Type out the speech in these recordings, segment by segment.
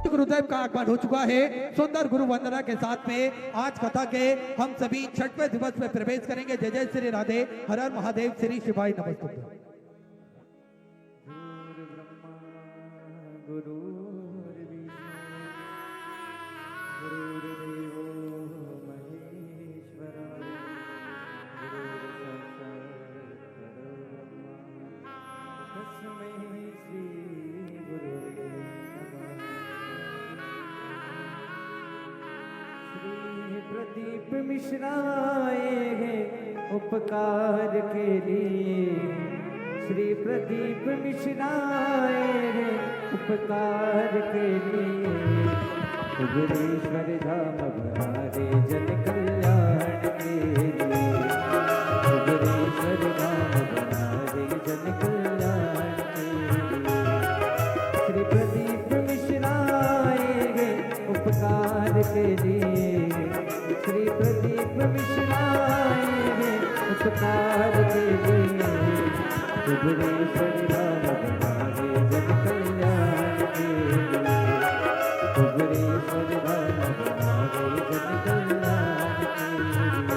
गुरुदेव का आगमन हो चुका है। सुंदर गुरु वंदना के साथ में आज कथा के हम सभी छठवें दिवस में प्रवेश करेंगे। जय जय श्री राधे, हर हर महादेव, श्री शिवाय नमस्तुभ्यं। प्रदीप मिश्रा आए हैं उपकार के लिए। श्री प्रदीप मिश्रा आए हैं उपकार के लिए। उग्रेश्वर धाम बहारे जन कल्याण के लिए। उग्रेश्वर धाम बहारे जन कल्याण के लिए। श्री प्रदीप मिश्रा आए हैं उपकार के लिए। श्री प्रदीप मिश्रा आए हैं उपकार के लिए। उग्रेश्वर धाम बहारे जन कल्याण के लिए। उग्रेश्वर धाम बहारे जन कल्याण के लिए।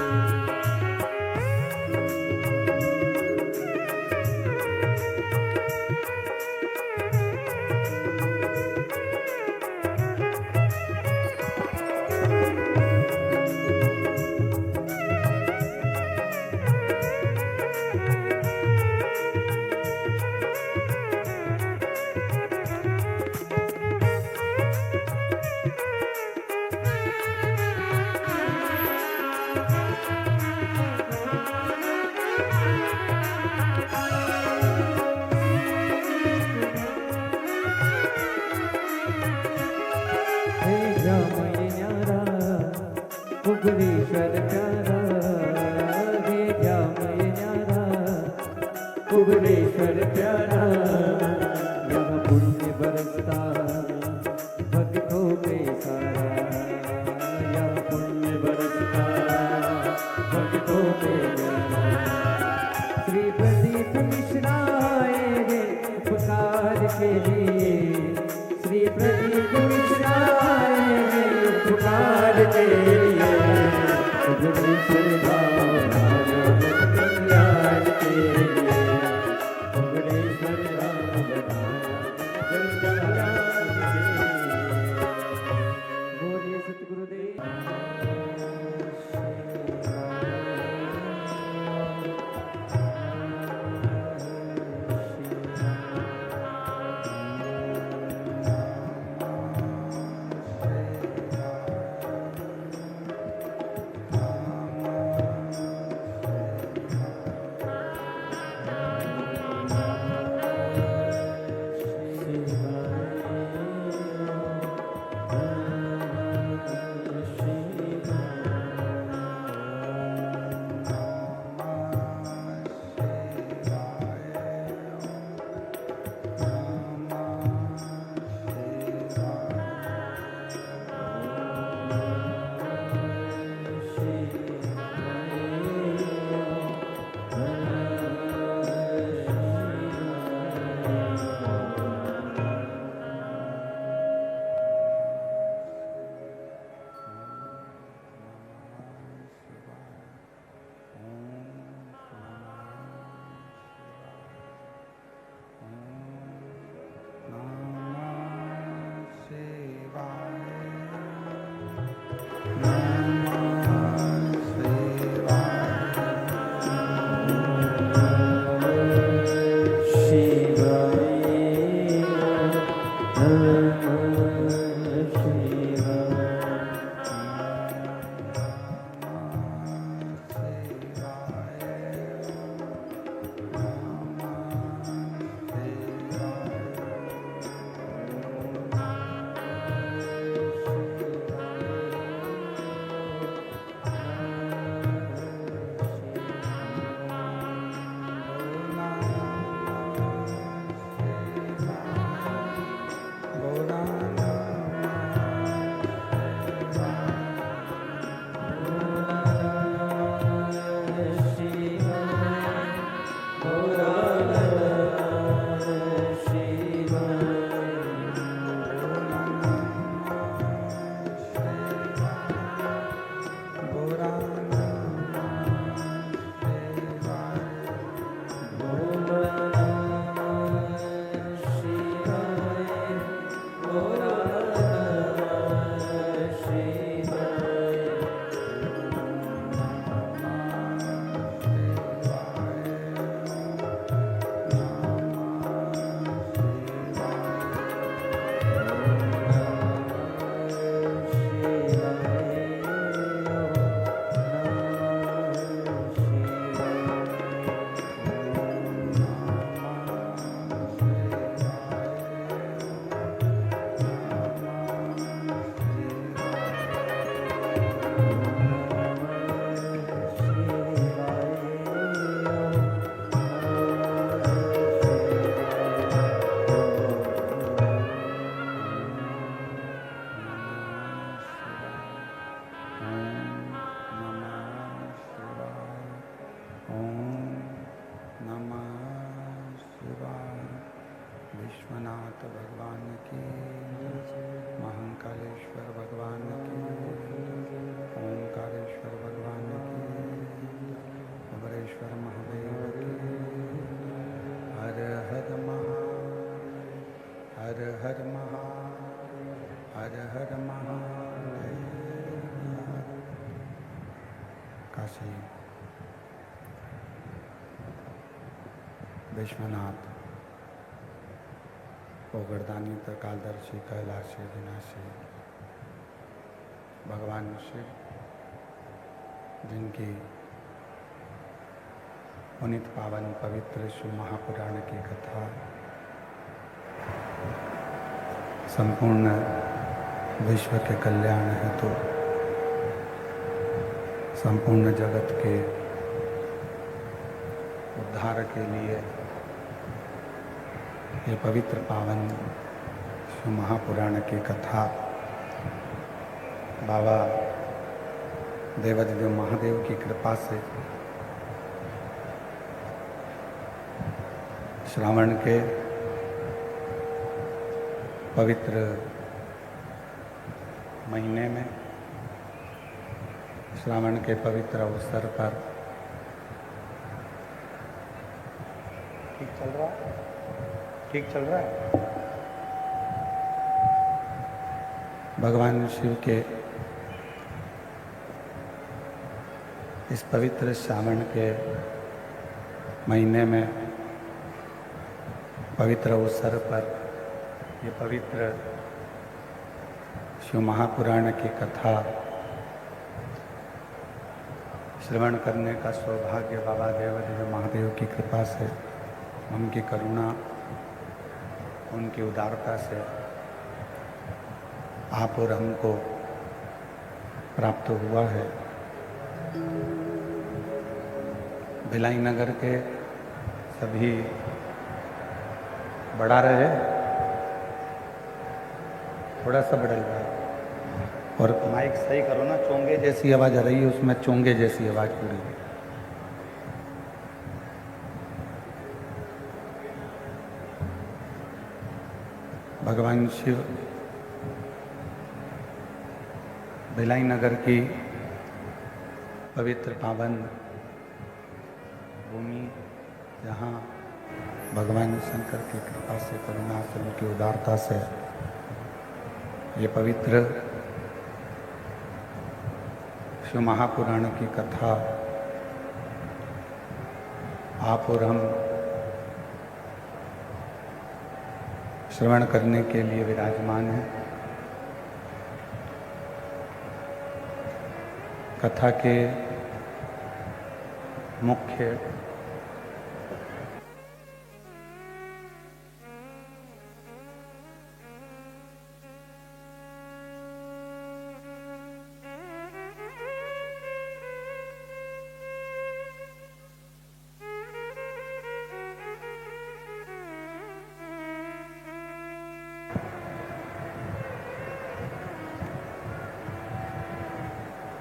उग्रेश्वर प्यारा हे जामय न्यारा। उग्रेश्वर प्यारा यहाँ पुण्य बरसता भक्तों पे सारा। यहाँ पुण्य बरसता भक्तों पे सारा। श्री प्रदीप मिश्रा आए हैं उपकार के लिए। श्री प्रदीप मिश्रा आए हैं उपकार के लिए। उग्रेश्वर धाम बहारे जन कल्याण के लिए। उग्रेश्वर धाम बहारे जन कल्याण के लिए। बोलिए सतगुरुदेव। विश्वनाथ भगवान की, महाकालेश्वर भगवान की, ओंकारेश्वर भगवान की, अमरेश्वर महादेव की। हर हर महा, हर हर महादेव। काशी विश्वनाथ ओगरदानी त्रिकालदर्शी कैलाशी विनाशी भगवान शिव, जिनकी पुनित पावन पवित्र शिव महापुराण की कथा संपूर्ण विश्व के कल्याण हेतु, संपूर्ण जगत के उद्धार के लिए ये पवित्र पावन शिव महापुराण की कथा बाबा देवाधिदेव महादेव की कृपा से श्रावण के पवित्र महीने में, श्रावण के पवित्र अवसर पर ठीक चल रहा है। भगवान शिव के इस पवित्र श्रावण के महीने में पवित्र अवसर पर ये पवित्र शिव महापुराण की कथा श्रवण करने का सौभाग्य बाबा देवाधिदेव महादेव की कृपा से, उनकी करुणा, उनकी उदारता से आप और हमको प्राप्त हुआ है। भिलाई नगर के सभी बढ़ा रहे, थोड़ा सा बढ़ल रहा है, और माइक सही करो ना, चोंगे जैसी आवाज़ आ रही है, उसमें चोंगे जैसी आवाज़ पूरी। भगवान शिव भिलाई नगर की पवित्र पावन भूमि, जहाँ भगवान शंकर की कृपा से, करुणा से, उनकी उदारता से ये पवित्र शिव महापुराण की कथा आप और हम श्रवण करने के लिए विराजमान हैं। कथा के मुख्य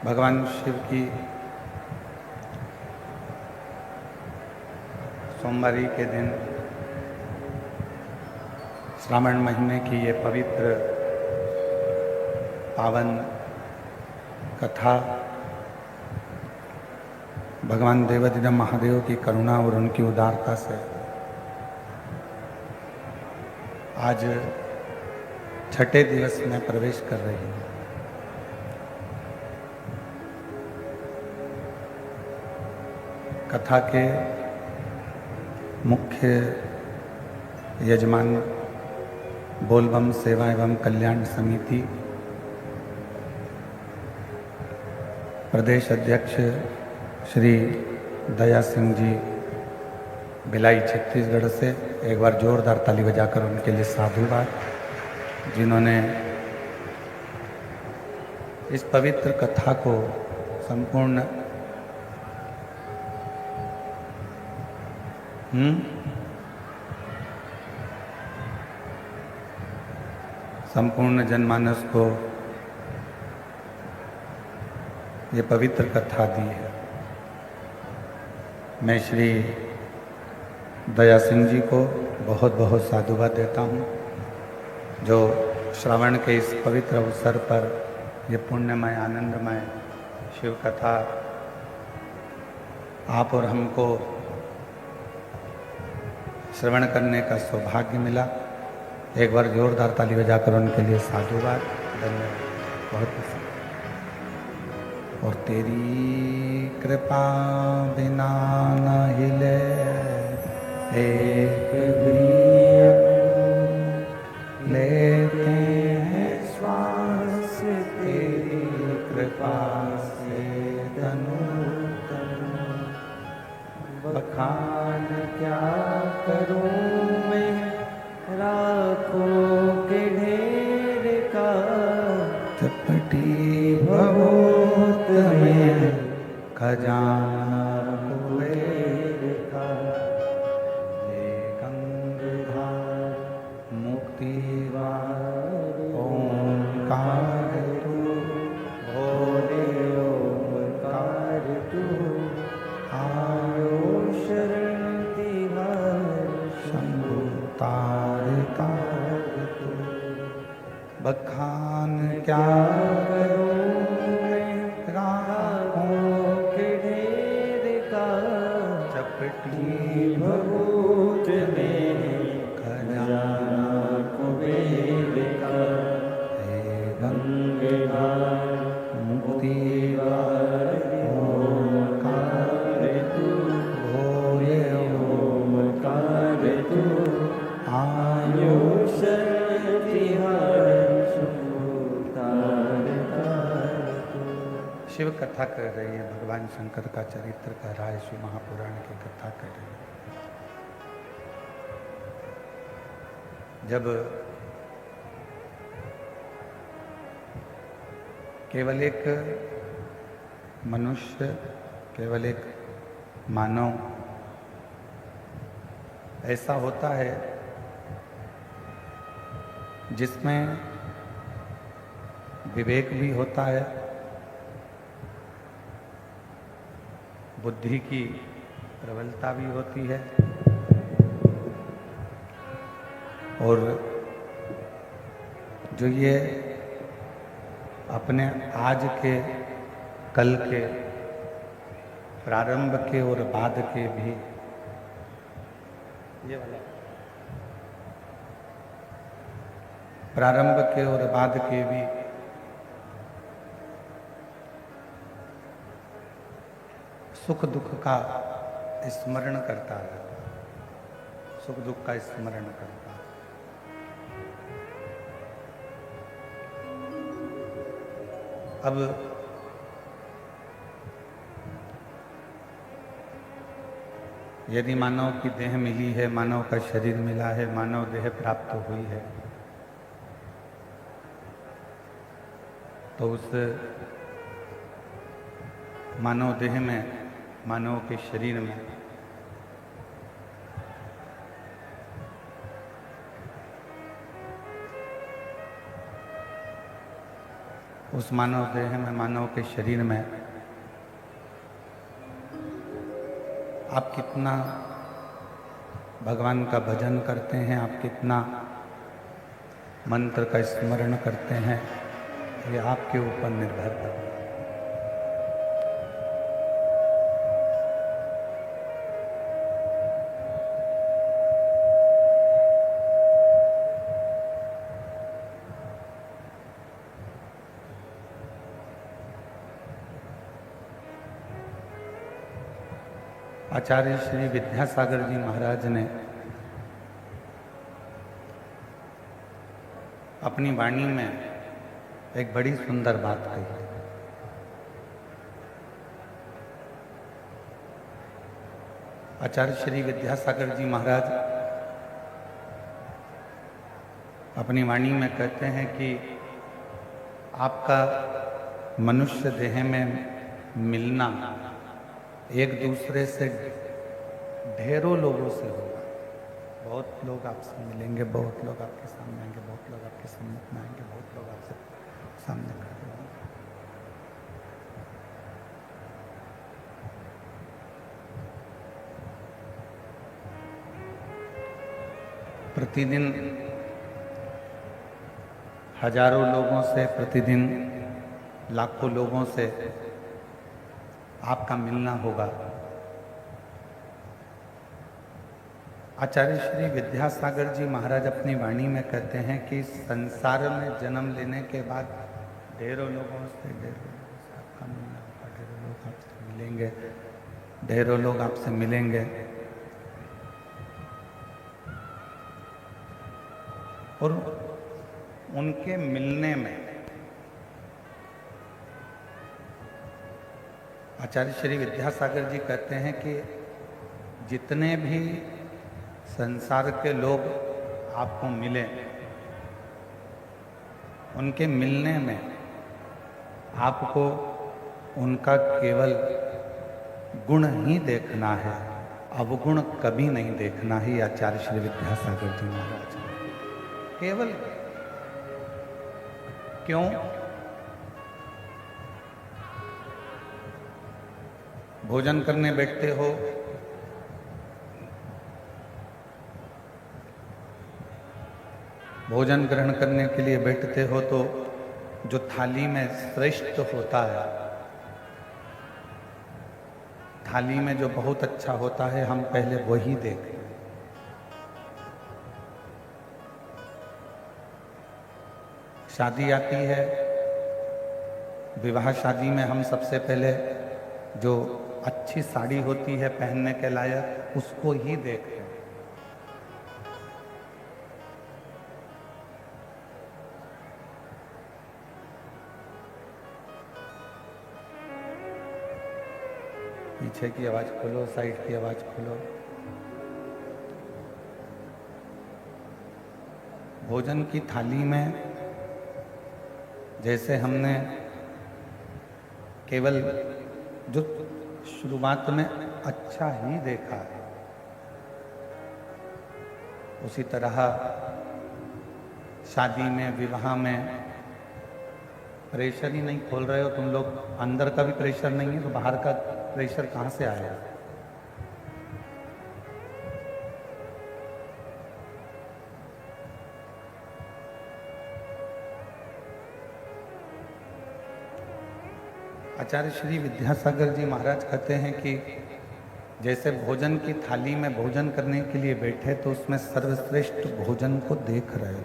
भगवान शिव की सोमवारी के दिन श्रावण महीने की ये पवित्र पावन कथा भगवान देवाधिदेव महादेव की करुणा और उनकी उदारता से आज छठे दिवस में प्रवेश कर रही है। कथा के मुख्य यजमान बोलबम सेवा एवं कल्याण समिति प्रदेश अध्यक्ष श्री दया सिंह जी भिलाई छत्तीसगढ़ से, एक बार जोरदार ताली बजाकर उनके लिए साधुवाद, जिन्होंने इस पवित्र कथा को संपूर्ण संपूर्ण जनमानस को ये पवित्र कथा दी है। मैं श्री दया सिंह जी को बहुत बहुत साधुवाद देता हूँ जो श्रावण के इस पवित्र अवसर पर ये पुण्यमय आनंदमय शिव कथा आप और हमको श्रवण करने का सौभाग्य मिला। एक बार जोरदार ताली बजाकर उनके लिए साधुवाद, धन्यवाद, बहुत पसंद। और तेरी कृपा बिना न हिले एक भी लेते हैं श्वास, तेरी कृपा से तनु तनु। बखान क्या करूं मैं राखों के ढेर का, चपटी भवोत में खजाना कुबेर का। ये गंगाधार मुक्तिवार ओंकार तू, भोले ओंकार तू। आयो शरण तिहार शंभु तार तार तू। बखान क्या करूं मैं राहों के ढेर का, चपटी भभूत में खजाना कुबेर का। हे गंगाधार मुक्तिवार ओंकार तू, भोले ओंकार तू। आयो शरण तिहार शंभु तार तार तू। शिव कथा कर रही है, भगवान शंकर का चरित्र कर रहा है, शिव महापुराण की कथा कर रही है। जब केवल एक मनुष्य, केवल एक मानव ऐसा होता है जिसमें विवेक भी होता है, बुद्धि की प्रबलता भी होती है, और जो ये अपने आज के, कल के, प्रारंभ के और बाद के भी, ये वाला प्रारंभ के और बाद के भी सुख दुख का स्मरण करता है, सुख दुख का स्मरण करता है। अब यदि मानव की देह मिली है, मानव का शरीर मिला है, मानव देह प्राप्त हुई है, तो उस मानव देह में, मानव के शरीर में उस मानव देह में, मानव के शरीर में आप कितना भगवान का भजन करते हैं, आप कितना मंत्र का स्मरण करते हैं, ये आपके ऊपर निर्भर करता है। आचार्य श्री विद्यासागर जी महाराज ने अपनी वाणी में एक बड़ी सुंदर बात कही। आचार्य श्री विद्यासागर जी महाराज अपनी वाणी में कहते हैं कि आपका मनुष्य देह में मिलना एक दूसरे से ढेरों लोगों से होगा। बहुत लोग आपसे मिलेंगे, बहुत लोग आपके सामने आएंगे, बहुत लोग आपके सम्मुख में आएंगे, बहुत लोग आपसे सामने खड़े होंगे। प्रतिदिन हजारों लोगों से, प्रतिदिन लाखों लोगों से आपका मिलना होगा। आचार्य श्री विद्यासागर जी महाराज अपनी वाणी में कहते हैं कि संसार में जन्म लेने के बाद ढेरों लोगों से आपका मिलना होगा, ढेरों लोग आपसे मिलेंगे, ढेरों लोग आपसे मिलेंगे। और उनके मिलने में आचार्य श्री विद्यासागर जी कहते हैं कि जितने भी संसार के लोग आपको मिले, उनके मिलने में आपको उनका केवल गुण ही देखना है, अवगुण कभी नहीं देखना ही। आचार्य श्री विद्यासागर जी महाराज केवल क्यों? भोजन करने बैठते हो, भोजन ग्रहण करने के लिए बैठते हो तो जो थाली में श्रेष्ठ होता है, थाली में जो बहुत अच्छा होता है, हम पहले वही देखते हैं। शादी आती है, विवाह शादी में हम सबसे पहले जो अच्छी साड़ी होती है पहनने के लायक, उसको ही देखते हैं। पीछे की आवाज खोलो, साइड की आवाज खोलो। भोजन की थाली में जैसे हमने केवल जो शुरुआत में अच्छा ही देखा है, उसी तरह शादी में, विवाह में प्रेशर ही नहीं खोल रहे हो तुम लोग, अंदर का भी प्रेशर नहीं है तो बाहर का प्रेशर कहाँ से आएगा? आचार्य श्री विद्यासागर जी महाराज कहते हैं कि जैसे भोजन की थाली में भोजन करने के लिए बैठे तो उसमें सर्वश्रेष्ठ भोजन को देख रहे हो।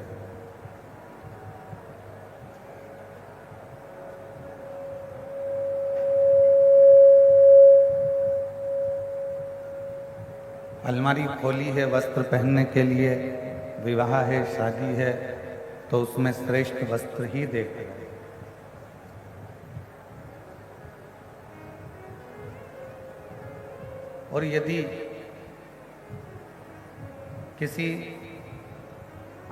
अलमारी खोली है वस्त्र पहनने के लिए, विवाह है, शादी है, तो उसमें श्रेष्ठ वस्त्र ही देख रहे हैं। और यदि किसी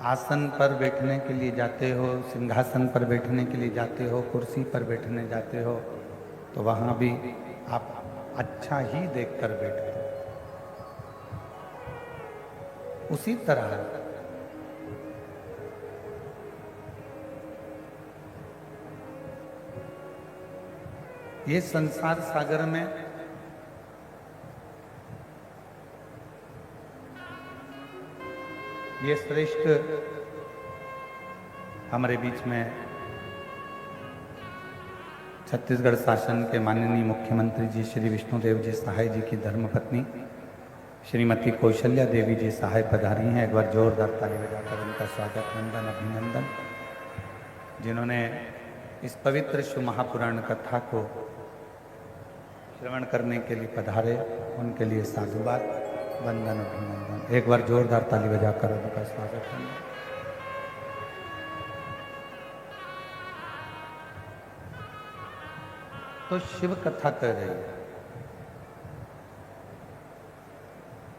आसन पर बैठने के लिए जाते हो, सिंहासन पर बैठने के लिए जाते हो, कुर्सी पर बैठने जाते हो, तो वहाँ भी आप अच्छा ही देखकर बैठते हो। उसी तरह ये संसार सागर में ये श्रेष्ठ हमारे बीच में छत्तीसगढ़ शासन के माननीय मुख्यमंत्री जी श्री विष्णुदेव जी सहाय जी की धर्मपत्नी श्रीमती कौशल्या देवी जी सहाय पधारी हैं। एक बार जोरदार ताली बजाकर उनका स्वागत, वंदन, अभिनंदन। जिन्होंने इस पवित्र शिव महापुराण कथा को श्रवण करने के लिए पधारे, उनके लिए साधुवाद, वंदन, अभिनंदन। एक बार जोरदार ताली बजाकर उनका स्वागत करें। तो शिव कथा कह रही है,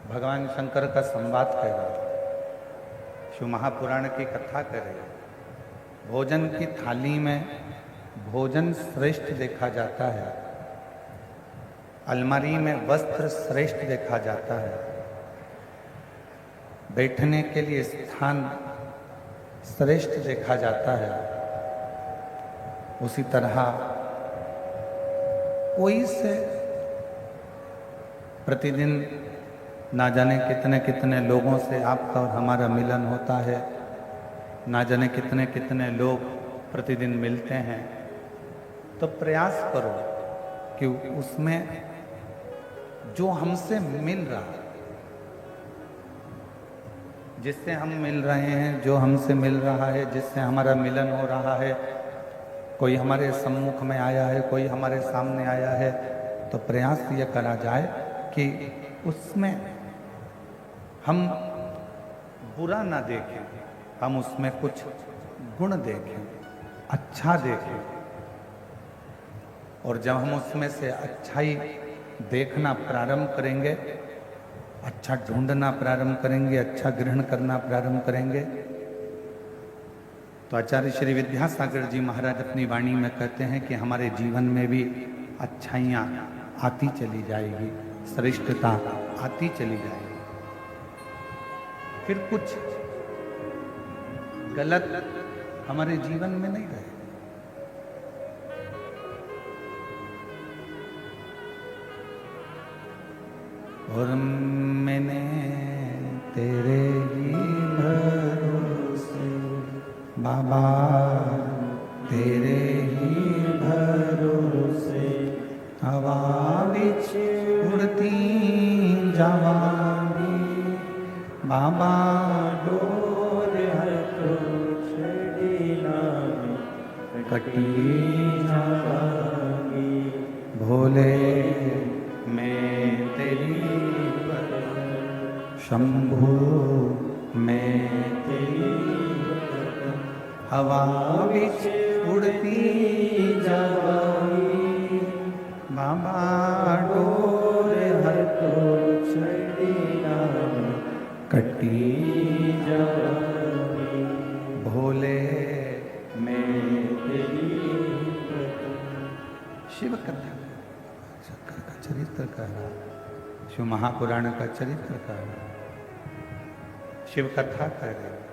भगवान शंकर का संवाद कह रहा है, शिव महापुराण की कथा कह रही है। भोजन की थाली में भोजन श्रेष्ठ देखा जाता है, अलमारी में वस्त्र श्रेष्ठ देखा जाता है, बैठने के लिए स्थान श्रेष्ठ देखा जाता है। उसी तरह कोई से प्रतिदिन ना जाने कितने कितने लोगों से आपका और हमारा मिलन होता है, ना जाने कितने कितने लोग प्रतिदिन मिलते हैं। तो प्रयास करो कि उसमें जो हमसे मिल रहा है, जिससे हम मिल रहे हैं, जो हमसे मिल रहा है, जिससे हमारा मिलन हो रहा है, कोई हमारे सम्मुख में आया है, कोई हमारे सामने आया है, तो प्रयास ये करा जाए कि उसमें हम बुरा ना देखें, हम उसमें कुछ गुण देखें, अच्छा देखें। और जब हम उसमें से अच्छाई देखना प्रारंभ करेंगे, अच्छा ढूंढना प्रारंभ करेंगे, अच्छा ग्रहण करना प्रारंभ करेंगे, तो आचार्य श्री विद्यासागर जी महाराज अपनी वाणी में कहते हैं कि हमारे जीवन में भी अच्छाइयाँ आती चली जाएगी, श्रेष्ठता आती चली जाएगी। फिर कुछ गलत हमारे जीवन में नहीं रहे। और मैंने तेरे ही भरोसे बाबा, तेरे ही भरोसे हवा बिच उड़ती जवानी बाबा, डोर हर तो छड़ी नामी कटी जावांगी। भोले मैं तेरी शंभू मैं तेरी हवा बिच उड़ती जावांगी। बाबा, डोर हर तो छड़ी नामी कटी जावांगी। भोले मैं तेरी शिव कथा शंकर का चरित्र कह रहा, शिव महापुराण का चरित्र कह रहा, शिव कथा कह रहे।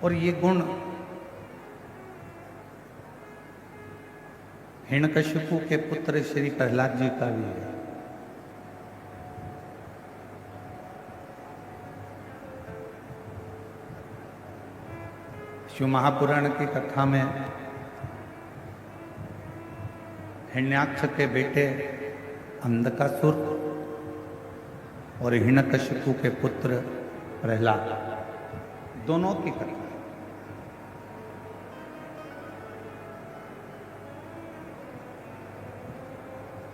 और ये गुण हिरण्यकशिपु के पुत्र श्री प्रहलाद जी का भी है। शिव महापुराण की कथा में हिरण्याक्ष के बेटे अंधकासुर और हिरण्यकशिपु के पुत्र प्रहलाद, दोनों की कथा।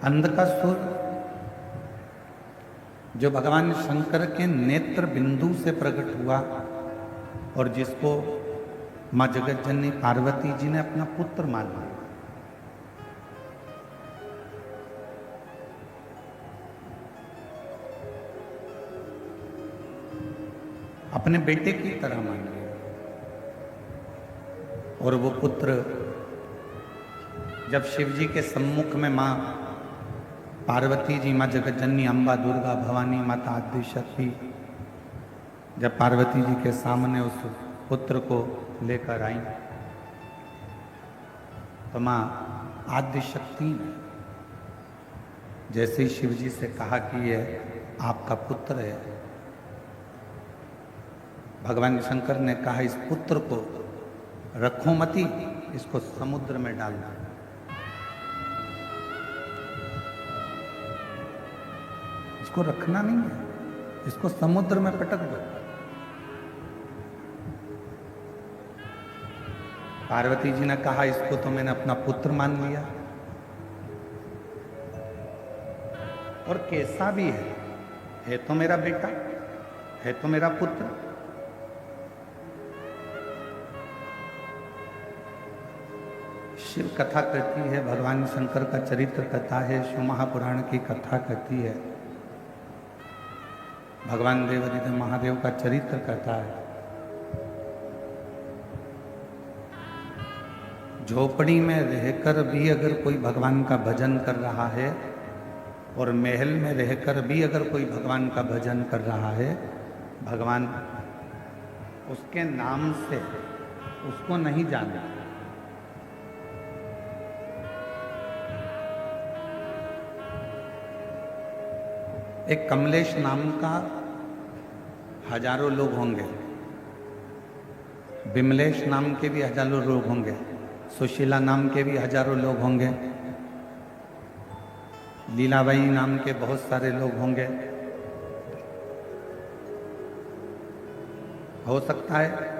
अंधकासुर जो भगवान शंकर के नेत्र बिंदु से प्रकट हुआ और जिसको मां जगत जननी पार्वती जी ने अपना पुत्र मान लिया। अपने बेटे की तरह मान लिया। और वो पुत्र जब शिव जी के सम्मुख में मां पार्वती जी, मां जगत जननी, अम्बा, दुर्गा, भवानी, माता आदि शक्ति जब पार्वती जी के सामने उस पुत्र को लेकर आई, तो मां आदि शक्ति ने जैसे ही शिव जी से कहा कि ये आपका पुत्र है, भगवान शंकर ने कहा इस पुत्र को रखो मती, इसको समुद्र में डालना। इसको रखना नहीं है, इसको समुद्र में पटक दो। पार्वती जी ने कहा इसको तो मैंने अपना पुत्र मान लिया, और कैसा भी है तो मेरा बेटा, है तो मेरा पुत्र। शिव कथा कहती है, भगवान शंकर का चरित्र कथा है, शिव महापुराण की कथा कहती है, भगवान देवादिदेव महादेव का चरित्र कथा है। झोपड़ी में रहकर भी अगर कोई भगवान का भजन कर रहा है, और महल में रहकर भी अगर कोई भगवान का भजन कर रहा है, भगवान उसके नाम से उसको नहीं जाना। एक कमलेश नाम का हजारों लोग होंगे, विमलेश नाम के भी हजारों लोग होंगे, सुशीला नाम के भी हजारों लोग होंगे, लीलाबाई नाम के बहुत सारे लोग होंगे। हो सकता है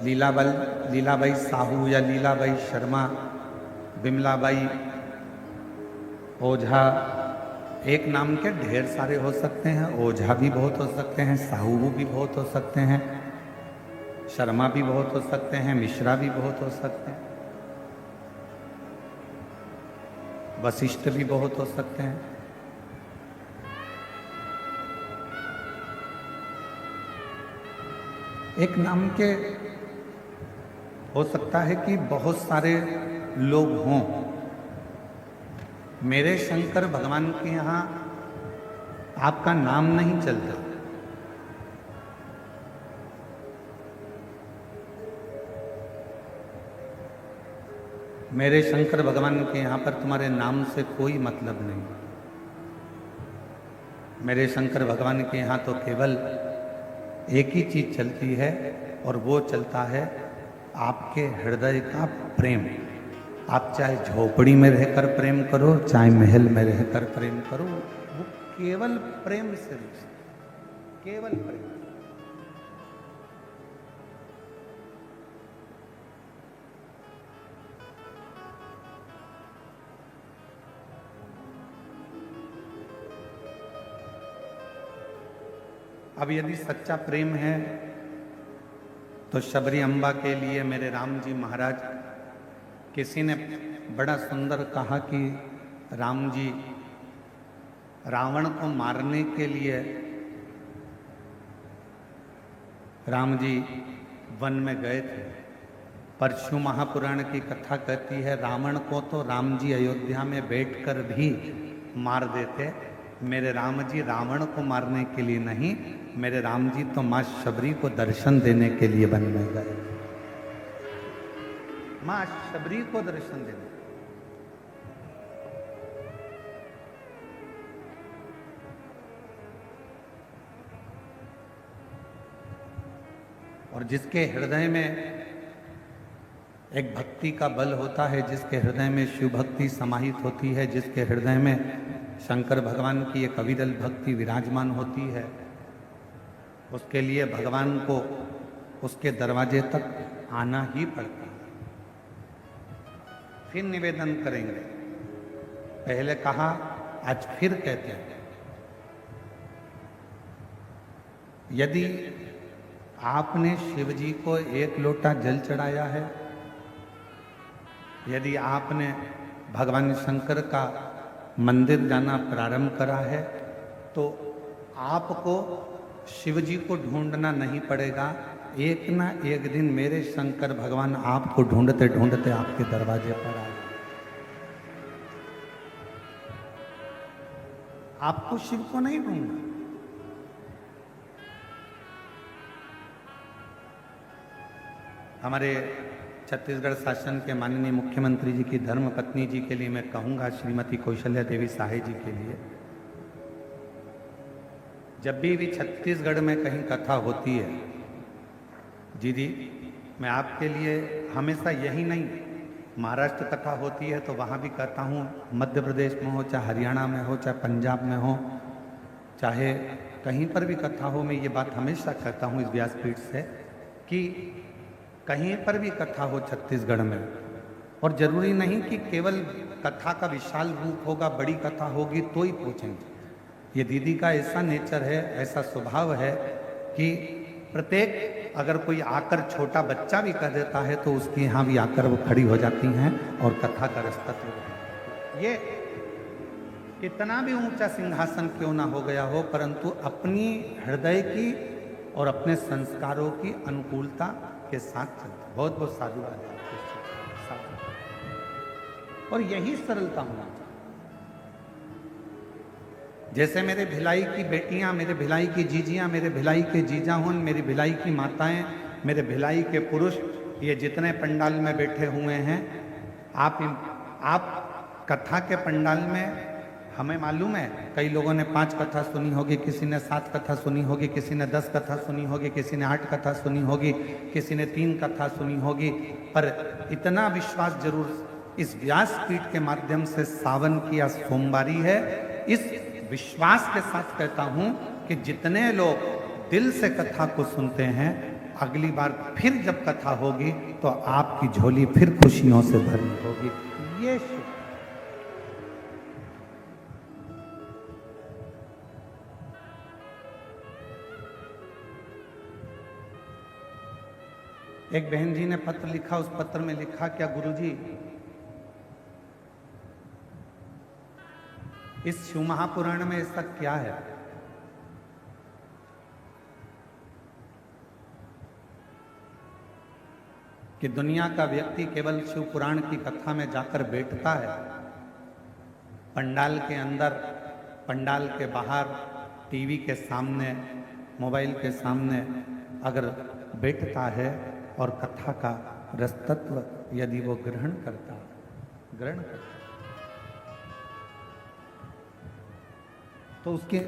लीलाबाई साहू या लीलाबाई शर्मा, विमलाबाई ओझा, एक नाम के ढेर सारे हो सकते हैं। ओझा भी बहुत हो सकते हैं, साहू भी बहुत हो सकते हैं, शर्मा भी बहुत हो सकते हैं, मिश्रा भी बहुत हो सकते हैं, वशिष्ठ भी बहुत हो सकते हैं। एक नाम के हो सकता है कि बहुत सारे लोग हों। मेरे शंकर भगवान के यहाँ आपका नाम नहीं चलता, मेरे शंकर भगवान के यहाँ पर तुम्हारे नाम से कोई मतलब नहीं। मेरे शंकर भगवान के यहाँ तो केवल एक ही चीज चलती है और वो चलता है आपके हृदय का प्रेम। आप चाहे झोपड़ी में रहकर प्रेम करो, चाहे महल में रहकर प्रेम करो, वो केवल प्रेम से रिश्ता, केवल प्रेम। अब यदि सच्चा प्रेम है तो शबरी अम्बा के लिए मेरे राम जी महाराज, किसी ने बड़ा सुंदर कहा कि राम जी रावण को मारने के लिए राम जी वन में गए थे। परशु महापुराण की कथा कहती है रावण को तो राम जी अयोध्या में बैठकर भी मार देते, मेरे राम जी रावण को मारने के लिए नहीं, मेरे राम जी तो माँ शबरी को दर्शन देने के लिए वन में गए, माँ शबरी को दर्शन देने। और जिसके हृदय में एक भक्ति का बल होता है, जिसके हृदय में शिव भक्ति समाहित होती है, जिसके हृदय में शंकर भगवान की एक अविरल भक्ति विराजमान होती है, उसके लिए भगवान को उसके दरवाजे तक आना ही पड़ता है। फिर निवेदन करेंगे, पहले कहा आज फिर कहते हैं, यदि आपने शिव जी को एक लोटा जल चढ़ाया है, यदि आपने भगवान शंकर का मंदिर जाना प्रारंभ करा है, तो आपको शिव जी को ढूंढना नहीं पड़ेगा। एक ना एक दिन मेरे शंकर भगवान आपको ढूंढते ढूंढते आपके दरवाजे पर आए। आपको शिव को नहीं ढूंढना। हमारे छत्तीसगढ़ शासन के माननीय मुख्यमंत्री जी की धर्म पत्नी जी के लिए मैं कहूंगा, श्रीमती कौशल्या देवी साहे जी के लिए, जब भी छत्तीसगढ़ में कहीं कथा होती है, दीदी मैं आपके लिए हमेशा यही नहीं, महाराष्ट्र कथा होती है तो वहाँ भी कहता हूँ, मध्य प्रदेश में हो, चाहे हरियाणा में हो, चाहे पंजाब में हो, चाहे कहीं पर भी कथा हो, मैं ये बात हमेशा कहता हूँ इस व्यासपीठ से कि कहीं पर भी कथा हो छत्तीसगढ़ में, और जरूरी नहीं कि केवल कथा का विशाल रूप होगा, बड़ी कथा होगी तो ही पहुँचेंगे। ये दीदी का ऐसा नेचर है, ऐसा स्वभाव है कि प्रत्येक अगर कोई आकर छोटा बच्चा भी कह देता है तो उसके यहाँ भी आकर वो खड़ी हो जाती हैं और कथा का रास्ता तो ये कितना भी ऊंचा सिंहासन क्यों ना हो गया हो, परंतु अपनी हृदय की और अपने संस्कारों की अनुकूलता के साथ चलता। बहुत बहुत साधुवाद है और यही सरलता होना चाहिए। जैसे मेरे भिलाई की बेटियां, मेरे भिलाई की जीजियां, मेरे भिलाई के जीजा हों, मेरी भिलाई की माताएं, मेरे भिलाई के पुरुष, ये जितने पंडाल में बैठे हुए हैं, आप कथा के पंडाल में हमें मालूम है कई लोगों ने 5 कथा सुनी होगी, किसी ने 7 कथा सुनी होगी, किसी ने 10 कथा सुनी होगी, किसी ने 8 कथा सुनी होगी, किसी ने 3 कथा सुनी होगी, पर इतना विश्वास जरूर इस व्यासपीठ के माध्यम से सावन की आज सोमवारी है। इस विश्वास के साथ कहता हूं कि जितने लोग दिल से कथा को सुनते हैं, अगली बार फिर जब कथा होगी तो आपकी झोली फिर खुशियों से भरी होगी। ये एक बहन जी ने पत्र लिखा, उस पत्र में लिखा, क्या गुरुजी इस शिव महापुराण में ऐसा क्या है कि दुनिया का व्यक्ति केवल शिव पुराण की कथा में जाकर बैठता है, पंडाल के अंदर, पंडाल के बाहर, टीवी के सामने, मोबाइल के सामने अगर बैठता है और कथा का रसतत्व यदि वो ग्रहण करता, तो उसके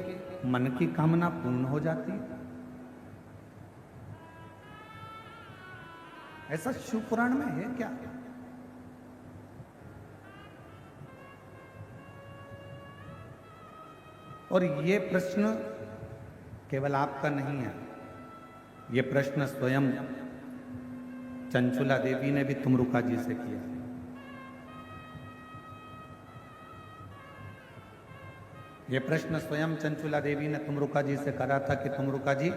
मन की कामना पूर्ण हो जाती है। ऐसा शिव पुराण में है क्या? और ये प्रश्न केवल आपका नहीं है, ये प्रश्न स्वयं चंचुला देवी ने भी तुमरुका जी से किया। ये प्रश्न स्वयं चंचुला देवी ने तुमरुका जी से करा था कि तुमरुका जी,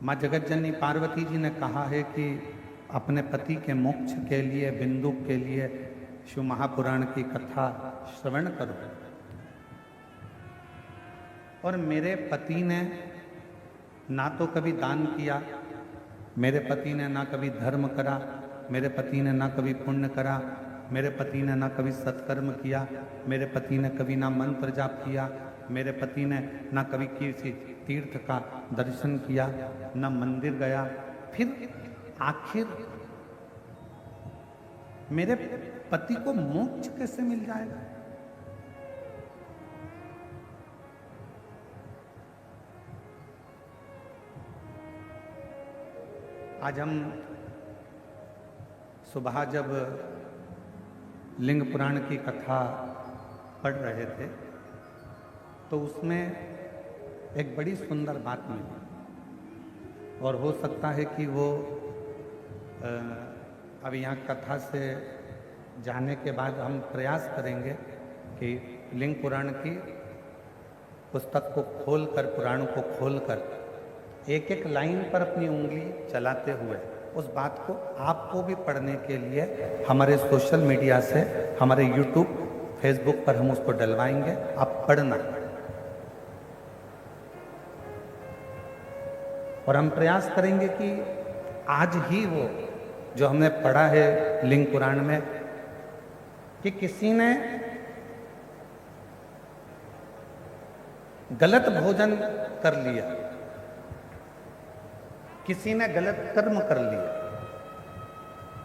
माँ जगतजननी पार्वती जी ने कहा है कि अपने पति के मोक्ष के लिए, बिंदु के लिए शिव महापुराण की कथा श्रवण करो। और मेरे पति ने ना तो कभी दान किया, मेरे पति ने ना कभी धर्म करा, मेरे पति ने ना कभी पुण्य करा, मेरे पति ने ना कभी सत्कर्म किया, मेरे पति ने कभी ना मंत्र जाप किया, मेरे पति ने ना कभी किसी तीर्थ का दर्शन किया, ना मंदिर गया। फिर आखिर मेरे पति को मोक्ष कैसे मिल जाएगा? आज हम सुबह जब लिंग पुराण की कथा पढ़ रहे थे तो उसमें एक बड़ी सुंदर बात मिली, और हो सकता है कि वो अब यहाँ कथा से जाने के बाद हम प्रयास करेंगे कि लिंग पुराण की पुस्तक को खोलकर, पुराण को खोलकर एक एक लाइन पर अपनी उंगली चलाते हुए उस बात को आपको भी पढ़ने के लिए हमारे सोशल मीडिया से, हमारे यूट्यूब, फेसबुक पर हम उसको डलवाएंगे। आप पढ़ना, और हम प्रयास करेंगे कि आज ही वो जो हमने पढ़ा है लिंग पुराण में कि किसी ने गलत भोजन कर लिया, किसी ने गलत कर्म कर लिया,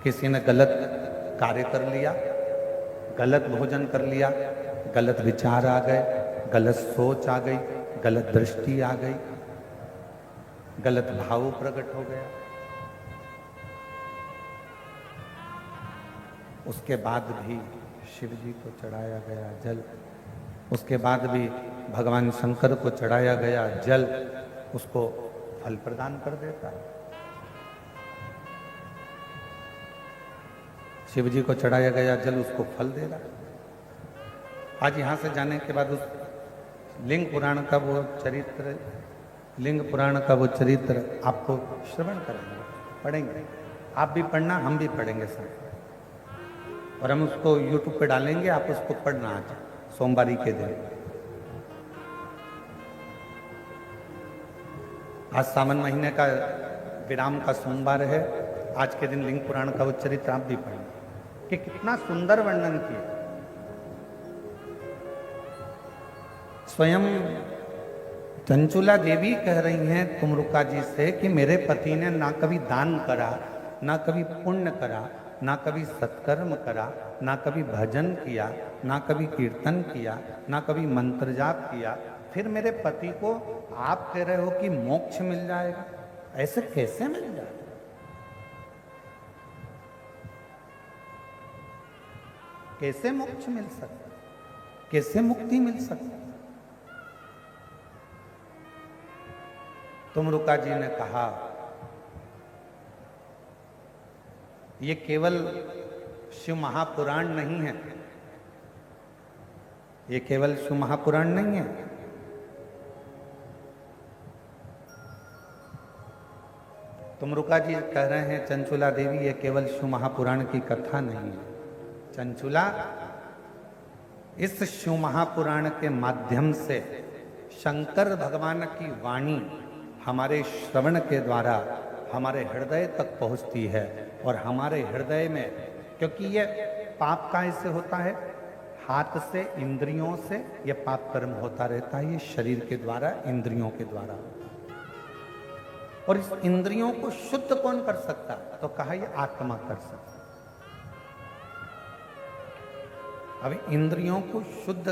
किसी ने गलत कार्य कर लिया, गलत भोजन कर लिया, गलत विचार आ गए, गलत सोच आ गई, गलत दृष्टि आ गई, गलत भाव प्रकट हो गया। उसके बाद भी शिव जी को चढ़ाया गया जल, उसके बाद भी भगवान शंकर को चढ़ाया गया जल उसको फल प्रदान कर देता है। शिव जी को चढ़ाया गया जल उसको फल दे रहा है। आज यहाँ से जाने के बाद उस लिंग पुराण का वो चरित्र, लिंग पुराण का वो चरित्र आपको श्रवण करेंगे, पढ़ेंगे। आप भी पढ़ना, हम भी पढ़ेंगे साथ, और हम उसको यूट्यूब पे डालेंगे, आप उसको पढ़ना आज सोमवारी के दिन। आज सावन महीने का विराम का सोमवार है। आज के दिन लिंग पुराण का वो चरित्र आप भी पढ़ें कि कितना सुंदर वर्णन किया। स्वयं चंचुला देवी कह रही हैं तुमरुका जी से कि मेरे पति ने ना कभी दान करा, ना कभी पुण्य करा, ना कभी सत्कर्म करा, ना कभी भजन किया, ना कभी कीर्तन किया, ना कभी मंत्र जाप किया, फिर मेरे पति को आप कह रहे हो कि मोक्ष मिल जाएगा? ऐसे कैसे मिल जाएगा? कैसे मोक्ष मिल सकता? कैसे मुक्ति मिल सकती? तुमरुका जी ने कहा, ये केवल शिव महापुराण नहीं है, ये केवल शिव महापुराण नहीं है, तुमरुका जी कह रहे हैं चंचुला देवी ये केवल शिव महापुराण की कथा नहीं है। चंचुला, इस शिव महापुराण के माध्यम से शंकर भगवान की वाणी हमारे श्रवण के द्वारा हमारे हृदय तक पहुंचती है, और हमारे हृदय में, क्योंकि ये पाप काय से होता है, हाथ से, इंद्रियों से ये पाप कर्म होता रहता है, ये शरीर के द्वारा, इंद्रियों के द्वारा। और इस इंद्रियों को शुद्ध कौन कर सकता? तो कहा ये आत्मा कर सकता। अब इंद्रियों को शुद्ध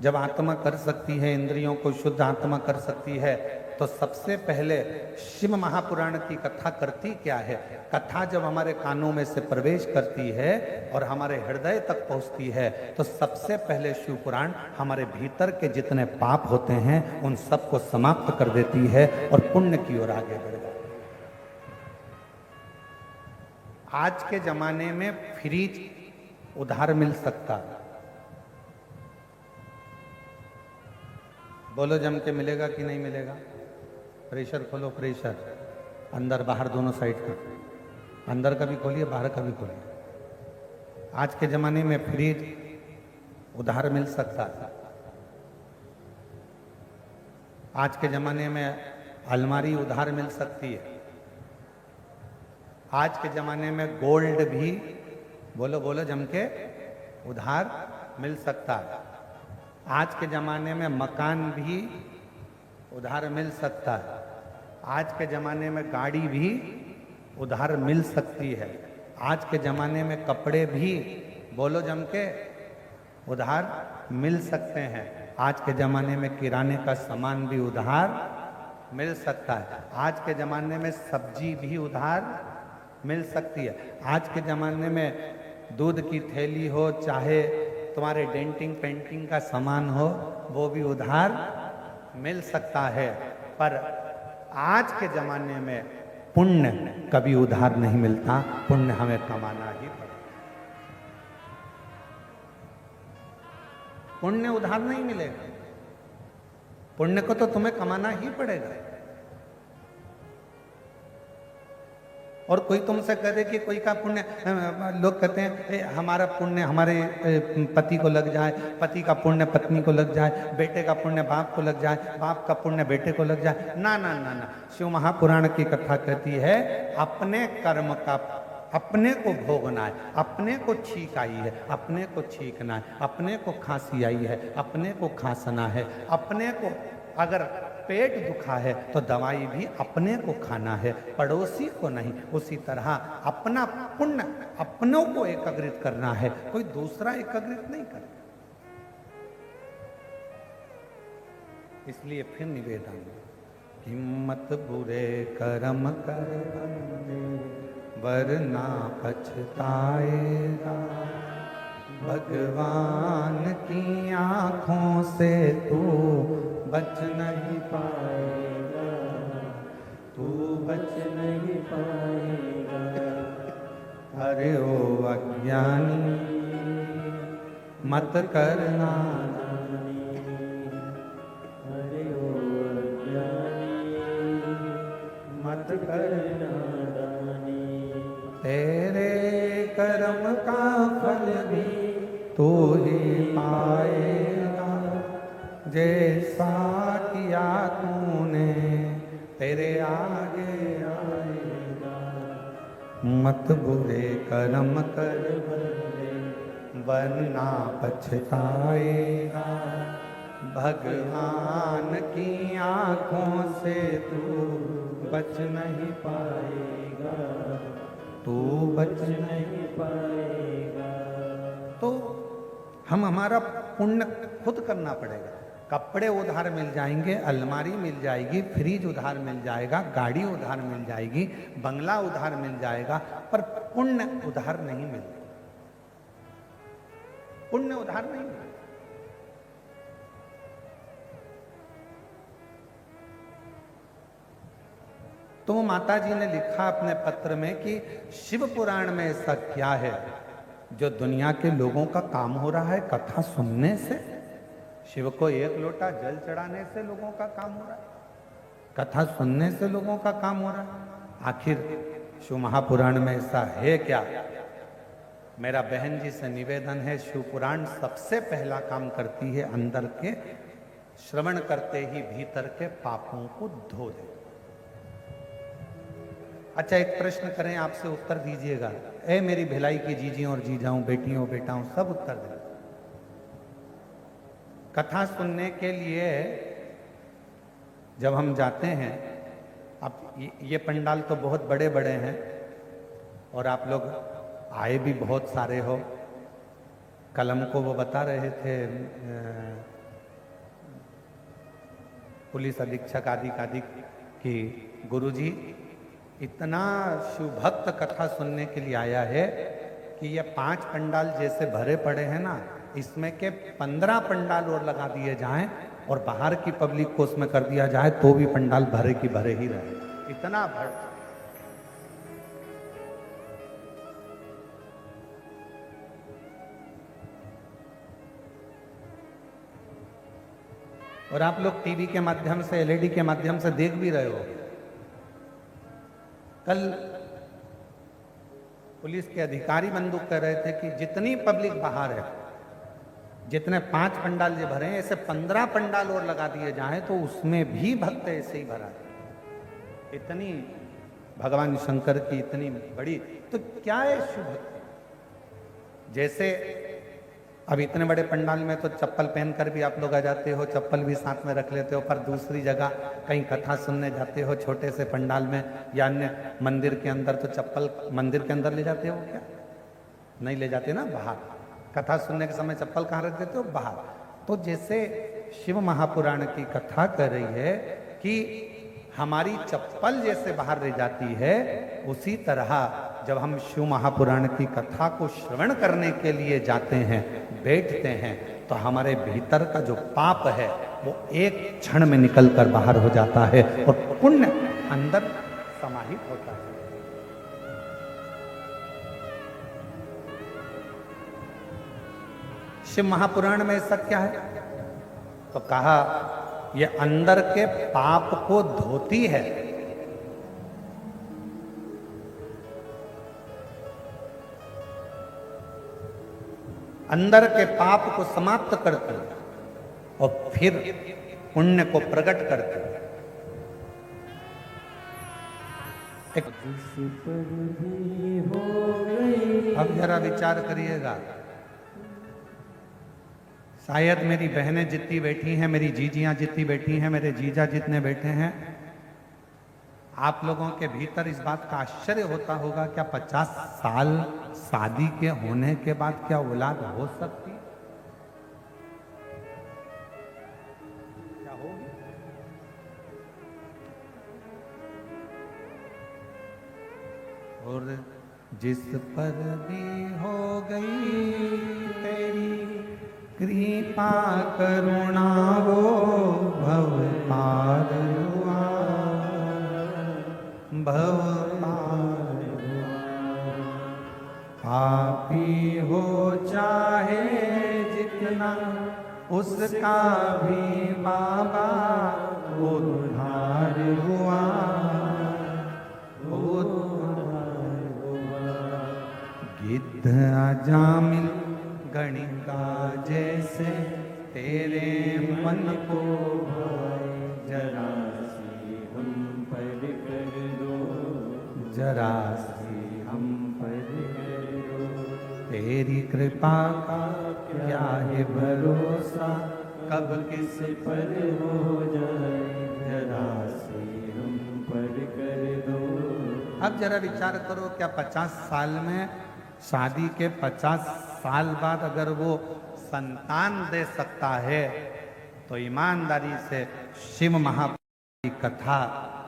जब आत्मा कर सकती है, इंद्रियों को शुद्ध आत्मा कर सकती है, तो सबसे पहले शिव महापुराण की कथा करती क्या है? कथा जब हमारे कानों में से प्रवेश करती है और हमारे हृदय तक पहुंचती है, तो सबसे पहले शिव पुराण हमारे भीतर के जितने पाप होते हैं उन सबको समाप्त कर देती है और पुण्य की ओर आगे बढ़ जाती है। आज के जमाने में फ्रिज उधार मिल सकता है, बोलो जम के मिलेगा कि नहीं मिलेगा? प्रेशर खोलो, प्रेशर अंदर बाहर दोनों साइड का, अंदर का भी खोलिए, बाहर का भी खोलिए। आज के जमाने में फ्रिज उधार मिल सकता है, आज के जमाने में अलमारी उधार मिल सकती है, आज के जमाने में गोल्ड भी, बोलो बोलो जम के, उधार मिल सकता है। आज के जमाने में मकान भी उधार मिल सकता है, आज के जमाने में गाड़ी भी उधार मिल सकती है, आज के जमाने में कपड़े भी, बोलो जम के, उधार मिल सकते हैं, आज के जमाने में किराने का सामान भी उधार मिल सकता है, आज के जमाने में सब्जी भी उधार मिल सकती है, आज के जमाने में दूध की थैली हो, चाहे तुम्हारे डेंटिंग पेंटिंग का सामान हो, वो भी उधार मिल सकता है। पर आज के जमाने में पुण्य कभी उधार नहीं मिलता, पुण्य हमें कमाना ही पड़ेगा। पुण्य उधार नहीं मिलेगा, पुण्य को तो तुम्हें कमाना ही पड़ेगा। और कोई तुमसे कह दे कि कोई का पुण्य, लोग कहते हैं हमारा पुण्य हमारे पति को लग जाए, पति का पुण्य पत्नी को लग जाए, बेटे का पुण्य बाप को लग जाए, बाप का पुण्य बेटे को लग जाए। ना ना ना ना, शिव महापुराण की कथा कहती है अपने कर्म का अपने को भोगना है, अपने को छींक आई है, अपने को छींकना है, अपने को खांसी आई है, अपने को खांसना है, अपने को अगर पेट दुखा है तो दवाई भी अपने को खाना है, पड़ोसी को नहीं। उसी तरह अपना पुण्य अपनों को एकत्रित करना है, कोई दूसरा एकत्रित नहीं करना। इसलिए फिर निवेदन, हिम्मत बुरे कर्म कर बंदे वरना पछताएगा, भगवान की आंखों से तू बच नहीं पाएगा, तू बच नहीं पाएगा। अरे ओ अज्ञानी मत करना, अरे ओ अज्ञानी मत करना, तेरे कर्म का फल भी तू ही पाएगा, जैसा किया तूने तेरे आगे आएगा। मत बुरे कर्म कर बंदे वरना पछताएगा, भगवान की आंखों से तू बच नहीं पाएगा, तो बच नहीं पाएगा। तो हम हमारा पुण्य खुद करना पड़ेगा। कपड़े उधार मिल जाएंगे, अलमारी मिल जाएगी, फ्रिज उधार मिल जाएगा, गाड़ी उधार मिल जाएगी, बंगला उधार मिल जाएगा, पर पुण्य उधार नहीं मिलता। पुण्य उधार नहीं मिलता। तो माता जी ने लिखा अपने पत्र में कि शिव पुराण में ऐसा क्या है जो दुनिया के लोगों का काम हो रहा है कथा सुनने से। शिव को एक लोटा जल चढ़ाने से लोगों का काम हो रहा है, कथा सुनने से लोगों का काम हो रहा है। आखिर शिव महापुराण में ऐसा है क्या? मेरा बहन जी से निवेदन है, शिव पुराण सबसे पहला काम करती है अंदर के, श्रवण करते ही भीतर के पापों को धो दे। अच्छा, एक प्रश्न करें, आपसे उत्तर दीजिएगा। ए मेरी भिलाई की जीजियों और जीजाओं, बेटियों बेटाओं, सब उत्तर दें। कथा सुनने के लिए जब हम जाते हैं, अब ये पंडाल तो बहुत बड़े बड़े हैं और आप लोग आए भी बहुत सारे हो। कल हमको वो बता रहे थे पुलिस अधीक्षक आदि कि गुरुजी इतना शिव भक्त कथा सुनने के लिए आया है कि ये 5 पंडाल जैसे भरे पड़े हैं ना, इसमें के 15 पंडाल और लगा दिए जाएं और बाहर की पब्लिक को उसमें कर दिया जाए तो भी पंडाल भरे की भरे ही रहे। इतना भर। और आप लोग टीवी के माध्यम से, एलईडी के माध्यम से देख भी रहे हो। कल पुलिस के अधिकारी बंदूक कह रहे थे कि जितनी पब्लिक बाहर है, जितने 5 पंडाल जो भरे हैं, ऐसे 15 पंडाल और लगा दिए जाएं तो उसमें भी भक्त ऐसे ही भरा है। इतनी भगवान शंकर की इतनी बड़ी, तो क्या है शिव भक्ति? जैसे अब इतने बड़े पंडाल में तो चप्पल पहनकर भी आप लोग आ जाते हो, चप्पल भी साथ में रख लेते हो, पर दूसरी जगह कहीं कथा सुनने जाते हो छोटे से पंडाल में या अन्य मंदिर के अंदर, तो चप्पल मंदिर के अंदर ले जाते हो क्या? नहीं ले जाते ना, बाहर। कथा सुनने के समय चप्पल कहाँ रख देते हो? बाहर। तो जैसे शिव महापुराण की कथा कर रही है कि हमारी चप्पल जैसे बाहर रह जाती है, उसी तरह जब हम शिव महापुराण की कथा को श्रवण करने के लिए जाते हैं, बैठते हैं, तो हमारे भीतर का जो पाप है वो एक क्षण में निकलकर बाहर हो जाता है और पुण्य अंदर समाहित होता है। शिव महापुराण में ऐसा क्या है? तो कहा ये अंदर के पाप को धोती है। अंदर के पाप को समाप्त करती है और फिर पुण्य को प्रकट करती है। अब जरा विचार करिएगा, शायद मेरी बहनें जितनी बैठी हैं, मेरी जीजियां जितनी बैठी हैं, मेरे जीजा जितने बैठे हैं, आप लोगों के भीतर इस बात का आश्चर्य होता होगा, क्या 50 साल शादी के होने के बाद क्या औलाद हो सकती? क्या होगी? और जिस पर भी हो गई तेरी कृपा करुणा वो भव पार हुआ, भव पार हुआ। पापी हो चाहे जितना, उसका भी बाबा उद्धार हुआ, उद्धार हुआ। गिद्ध अजामिल गणिका जैसे तेरे मन को भाए, जरा सी हम पर कर दो, जरा सी हम पर कर दो। तेरी कृपा का क्या है भरोसा, कब किस पर हो जाए, जरा सी हम पर कर दो। अब जरा विचार करो, क्या 50 साल में, शादी के 50 साल बाद अगर वो संतान दे सकता है, तो ईमानदारी से शिव महापुराण की कथा,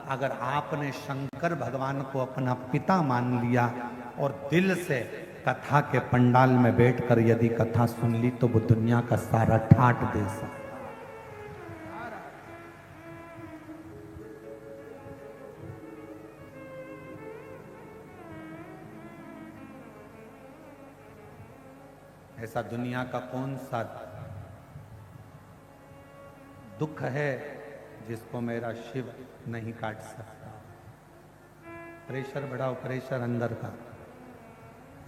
अगर आपने शंकर भगवान को अपना पिता मान लिया और दिल से कथा के पंडाल में बैठकर यदि कथा सुन ली, तो वो दुनिया का सारा ठाट दे सकता। ऐसा दुनिया का कौन सा दुख है जिसको मेरा शिव नहीं काट सकता? प्रेशर बढ़ाओ, प्रेशर अंदर का।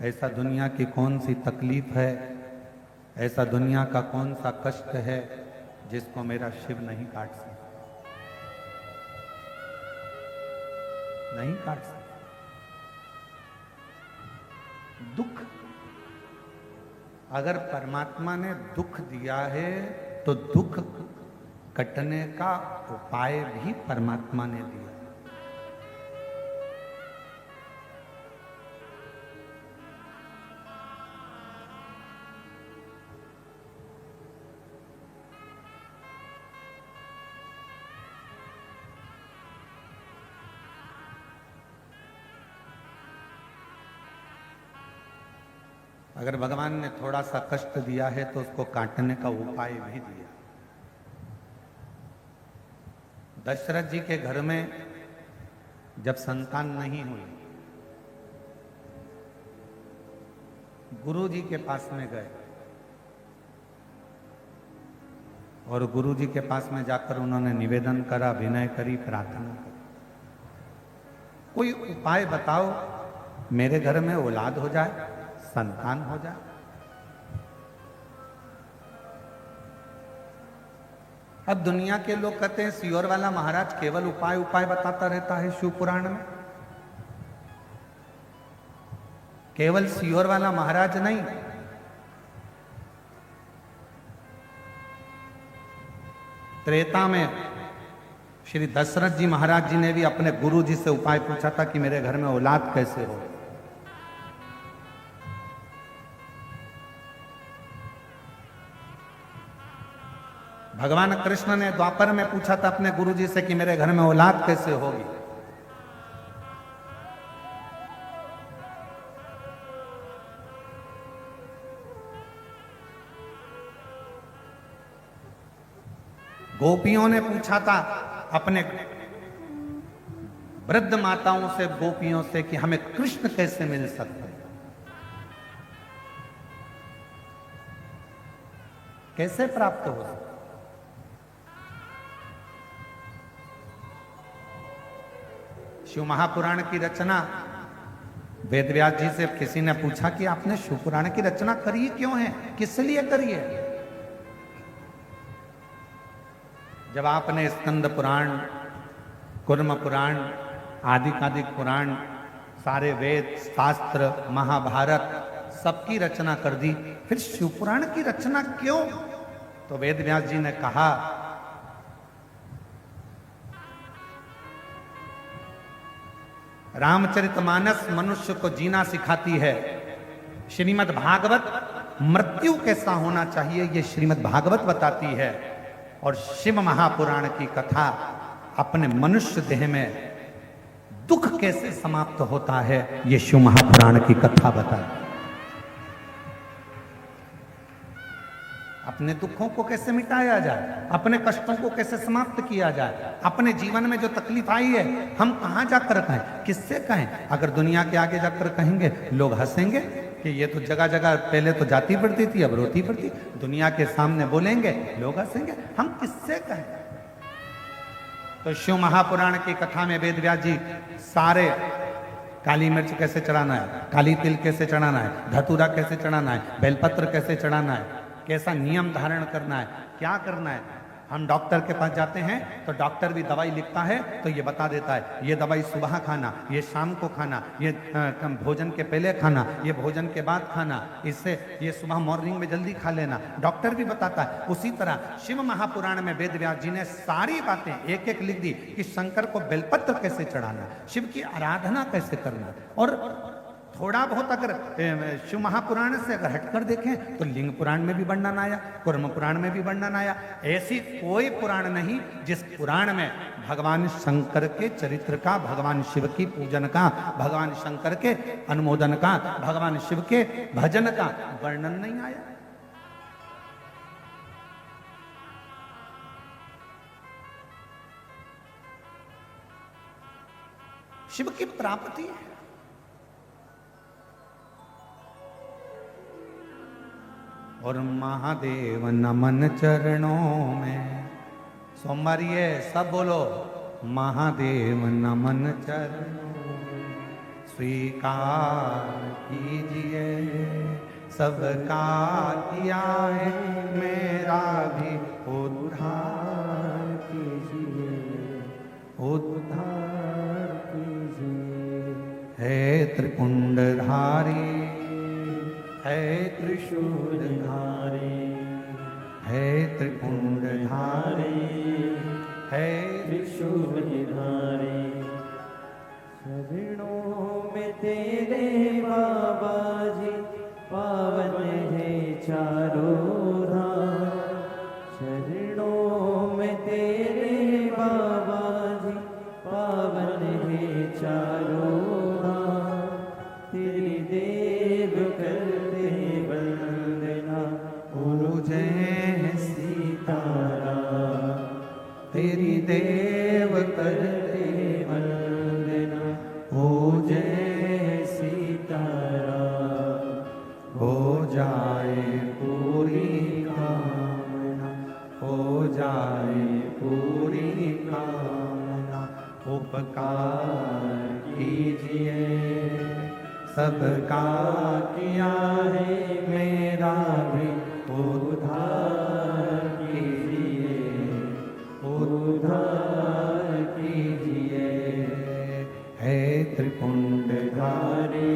ऐसा दुनिया की कौन सी तकलीफ है, ऐसा दुनिया का कौन सा कष्ट है जिसको मेरा शिव नहीं काट सकता? नहीं काट सकता। दुख, अगर परमात्मा ने दुख दिया है तो दुख कटने का उपाय भी परमात्मा ने दिया। अगर भगवान ने थोड़ा सा कष्ट दिया है तो उसको काटने का उपाय भी दिया। दशरथ जी के घर में जब संतान नहीं हुई, गुरु जी के पास में गए और गुरु जी के पास में जाकर उन्होंने निवेदन करा, विनय करी, प्रार्थना करी, कोई उपाय बताओ, मेरे घर में औलाद हो जाए, संतान हो जाए। अब दुनिया के लोग कहते हैं सियोर वाला महाराज केवल उपाय उपाय बताता रहता है शिव पुराण में। केवल सियोर वाला महाराज नहीं, त्रेता में श्री दशरथ जी महाराज जी ने भी अपने गुरु जी से उपाय पूछा था कि मेरे घर में औलाद कैसे हो। भगवान कृष्ण ने द्वापर में पूछा था अपने गुरु जी से कि मेरे घर में औलाद कैसे होगी। गोपियों ने पूछा था अपने वृद्ध माताओं से, गोपियों से, कि हमें कृष्ण कैसे मिल सकते हैं, कैसे प्राप्त हो सकते। शिव महापुराण की रचना वेदव्यास जी से किसी ने पूछा कि आपने शिव पुराण की रचना करी क्यों है, किस लिए करी है? जब आपने स्कंद पुराण, कुर्म पुराण, आदिकादिक पुराण, सारे वेद शास्त्र, महाभारत सबकी रचना कर दी, फिर शिव पुराण की रचना क्यों? तो वेदव्यास जी ने कहा, रामचरितमानस मनुष्य को जीना सिखाती है, श्रीमद् भागवत मृत्यु कैसा होना चाहिए ये श्रीमद् भागवत बताती है, और शिव महापुराण की कथा अपने मनुष्य देह में दुख कैसे समाप्त होता है ये शिव महापुराण की कथा बताती है। अपने दुखों को कैसे मिटाया जाए, अपने कष्टों को कैसे समाप्त किया जाए, अपने जीवन में जो तकलीफ आई है हम कहां जाकर कहें, किससे कहें? अगर दुनिया के आगे जाकर कहेंगे लोग हंसेंगे कि ये तो जगह जगह पहले तो जाती पड़ती थी अब रोती पड़ती। दुनिया के सामने बोलेंगे लोग हंसेंगे, हम किससे कहें? तो शिव महापुराण की कथा में वेदव्यास जी सारे काली मिर्च कैसे चढ़ाना है, काली तिल कैसे चढ़ाना है, धतूरा कैसे चढ़ाना है, बेलपत्र कैसे चढ़ाना है, कैसा नियम धारण करना है, क्या करना है, हम डॉक्टर के पास जाते हैं तो डॉक्टर भी दवाई लिखता है तो ये बता देता है ये दवाई सुबह खाना, ये शाम को खाना, ये भोजन के पहले खाना, ये भोजन के बाद खाना, इससे ये सुबह मॉर्निंग में जल्दी खा लेना, डॉक्टर भी बताता है। उसी तरह शिव महापुराण में वेद व्यास जी ने सारी बातें एक एक लिख दी कि शंकर को बेलपत्र कैसे चढ़ाना, शिव की आराधना कैसे करना। और थोड़ा बहुत अगर शिव महापुराण से अगर हटकर देखें तो लिंग पुराण में भी वर्णन आया, कुर्म पुराण में भी वर्णन आया। ऐसी कोई पुराण नहीं जिस पुराण में भगवान शंकर के चरित्र का, भगवान शिव की पूजन का, भगवान शंकर के अनुमोदन का, भगवान शिव के भजन का वर्णन नहीं आया। शिव की प्राप्ति है। और महादेव नमन चरणों में, सोमवार ये सब बोलो, महादेव नमन चरणों में, स्वीकार कीजिए सबका किया है, मेरा भी उद्धार कीजिए, उद्धार कीजिए। हे त्रिपुंडधारी, है त्रिशूलधारी, है त्रिपुंडधारी, है त्रिशूलधारी। शरणों में तेरे बाबा जी, पावन है चारों धाम। शरणों में तेरे बाबा जी, पावन है चारों धाम। तेरी देव करते वंदना, ओ जय सीताराम। तेरी देव करते वंदना, हो जय सीताराम। हो जाए पूरी कामना, हो जाए पूरी कामना। उपकार कीजिए सबका किया है, मेरा भी उद्धार कीजिए, उद्धार कीजिए। है त्रिपुंडधारी,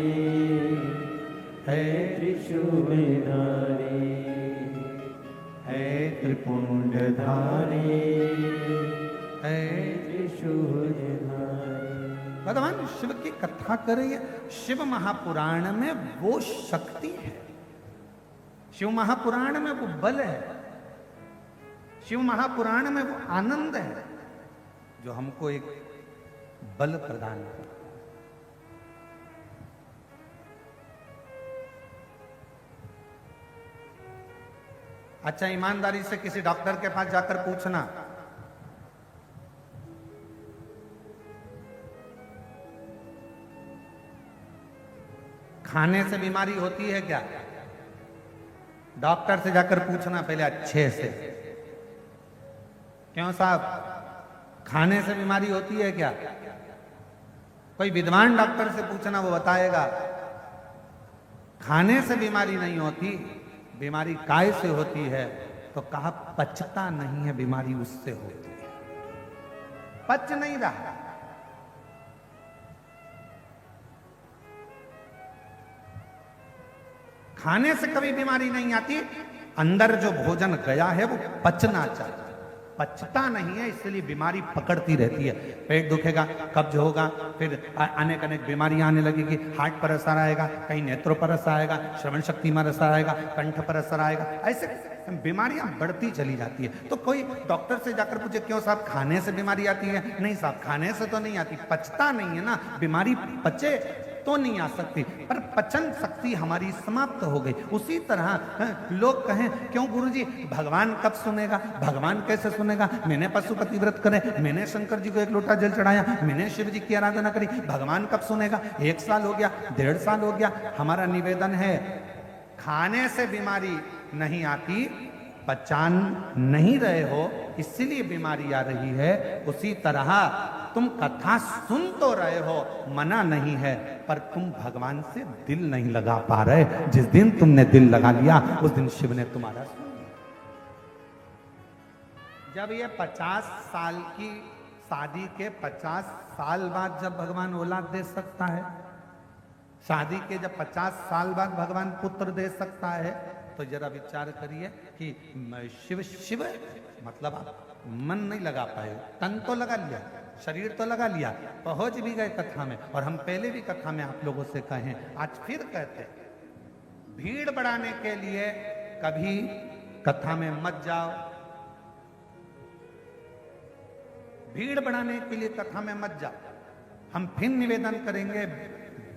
है त्रिशूलधारी, है त्रिपुंडधारी, है त्रिशूलधारी। भगवान शिव की कथा कर रही है। शिव महापुराण में वो शक्ति है, शिव महापुराण में वो बल है, शिव महापुराण में वो आनंद है जो हमको एक बल प्रदान करता है। अच्छा, ईमानदारी से किसी डॉक्टर के पास जाकर पूछना, खाने से बीमारी होती है क्या? डॉक्टर से जाकर पूछना पहले अच्छे से, क्यों साहब खाने से बीमारी होती है क्या? कोई विद्वान डॉक्टर से पूछना, वो बताएगा खाने से बीमारी नहीं होती, बीमारी काय से होती है। तो कहा पचता नहीं है, बीमारी उससे होती है, पच नहीं रहा। खाने से कभी बीमारी नहीं आती, अंदर जो भोजन गया है वो पचना चाहिए, पचता नहीं है, इसलिए बीमारी पकड़ती रहती है। पेट दुखेगा, कब्ज होगा, फिर अनेक अनेक बीमारियां आने लगेगी। हार्ट पर असर आएगा, कहीं नेत्रों पर असर आएगा, श्रवण शक्ति में असर आएगा, कंठ पर असर आएगा, ऐसे बीमारियां बढ़ती चली जाती है। तो कोई डॉक्टर से जाकर पूछे क्यों साहब खाने से बीमारी आती है? नहीं साहब, खाने से तो नहीं आती, पचता नहीं है ना, बीमारी पचे तो नहीं आ सकती, पर पचन शक्ति हमारी समाप्त हो गई। उसी तरह लोग कहें क्यों गुरुजी भगवान कब सुनेगा, भगवान कैसे सुनेगा? मैंने पशुपति व्रत करे, मैंने शंकर जी को 1 लोटा जल चढ़ाया, मैंने शिव जी की आराधना करी, भगवान कब सुनेगा? 1 साल हो गया, 1.5 साल हो गया। हमारा निवेदन है, खाने से बीमारी नहीं आती, पहचान नहीं रहे हो इसीलिए बीमारी आ रही है। उसी तरह तुम कथा सुन तो रहे हो, मना नहीं है, पर तुम भगवान से दिल नहीं लगा पा रहे। जिस दिन तुमने दिल लगा लिया उस दिन शिव ने तुम्हारा सुन लिया। जब ये 50 साल की शादी के 50 साल बाद जब भगवान औलाद दे सकता है, शादी के जब 50 साल बाद भगवान पुत्र दे सकता है, तो जरा विचार करिए कि शिव शिव मतलब आप मन नहीं लगा पाए, तन तो लगा लिया, शरीर तो लगा लिया, पहुंच भी गए कथा में। और हम पहले भी कथा में आप लोगों से कहें, आज फिर कहते हैं, भीड़ बढ़ाने के लिए कभी कथा में मत जाओ, भीड़ बढ़ाने के लिए कथा में मत जाओ। हम फिर निवेदन करेंगे,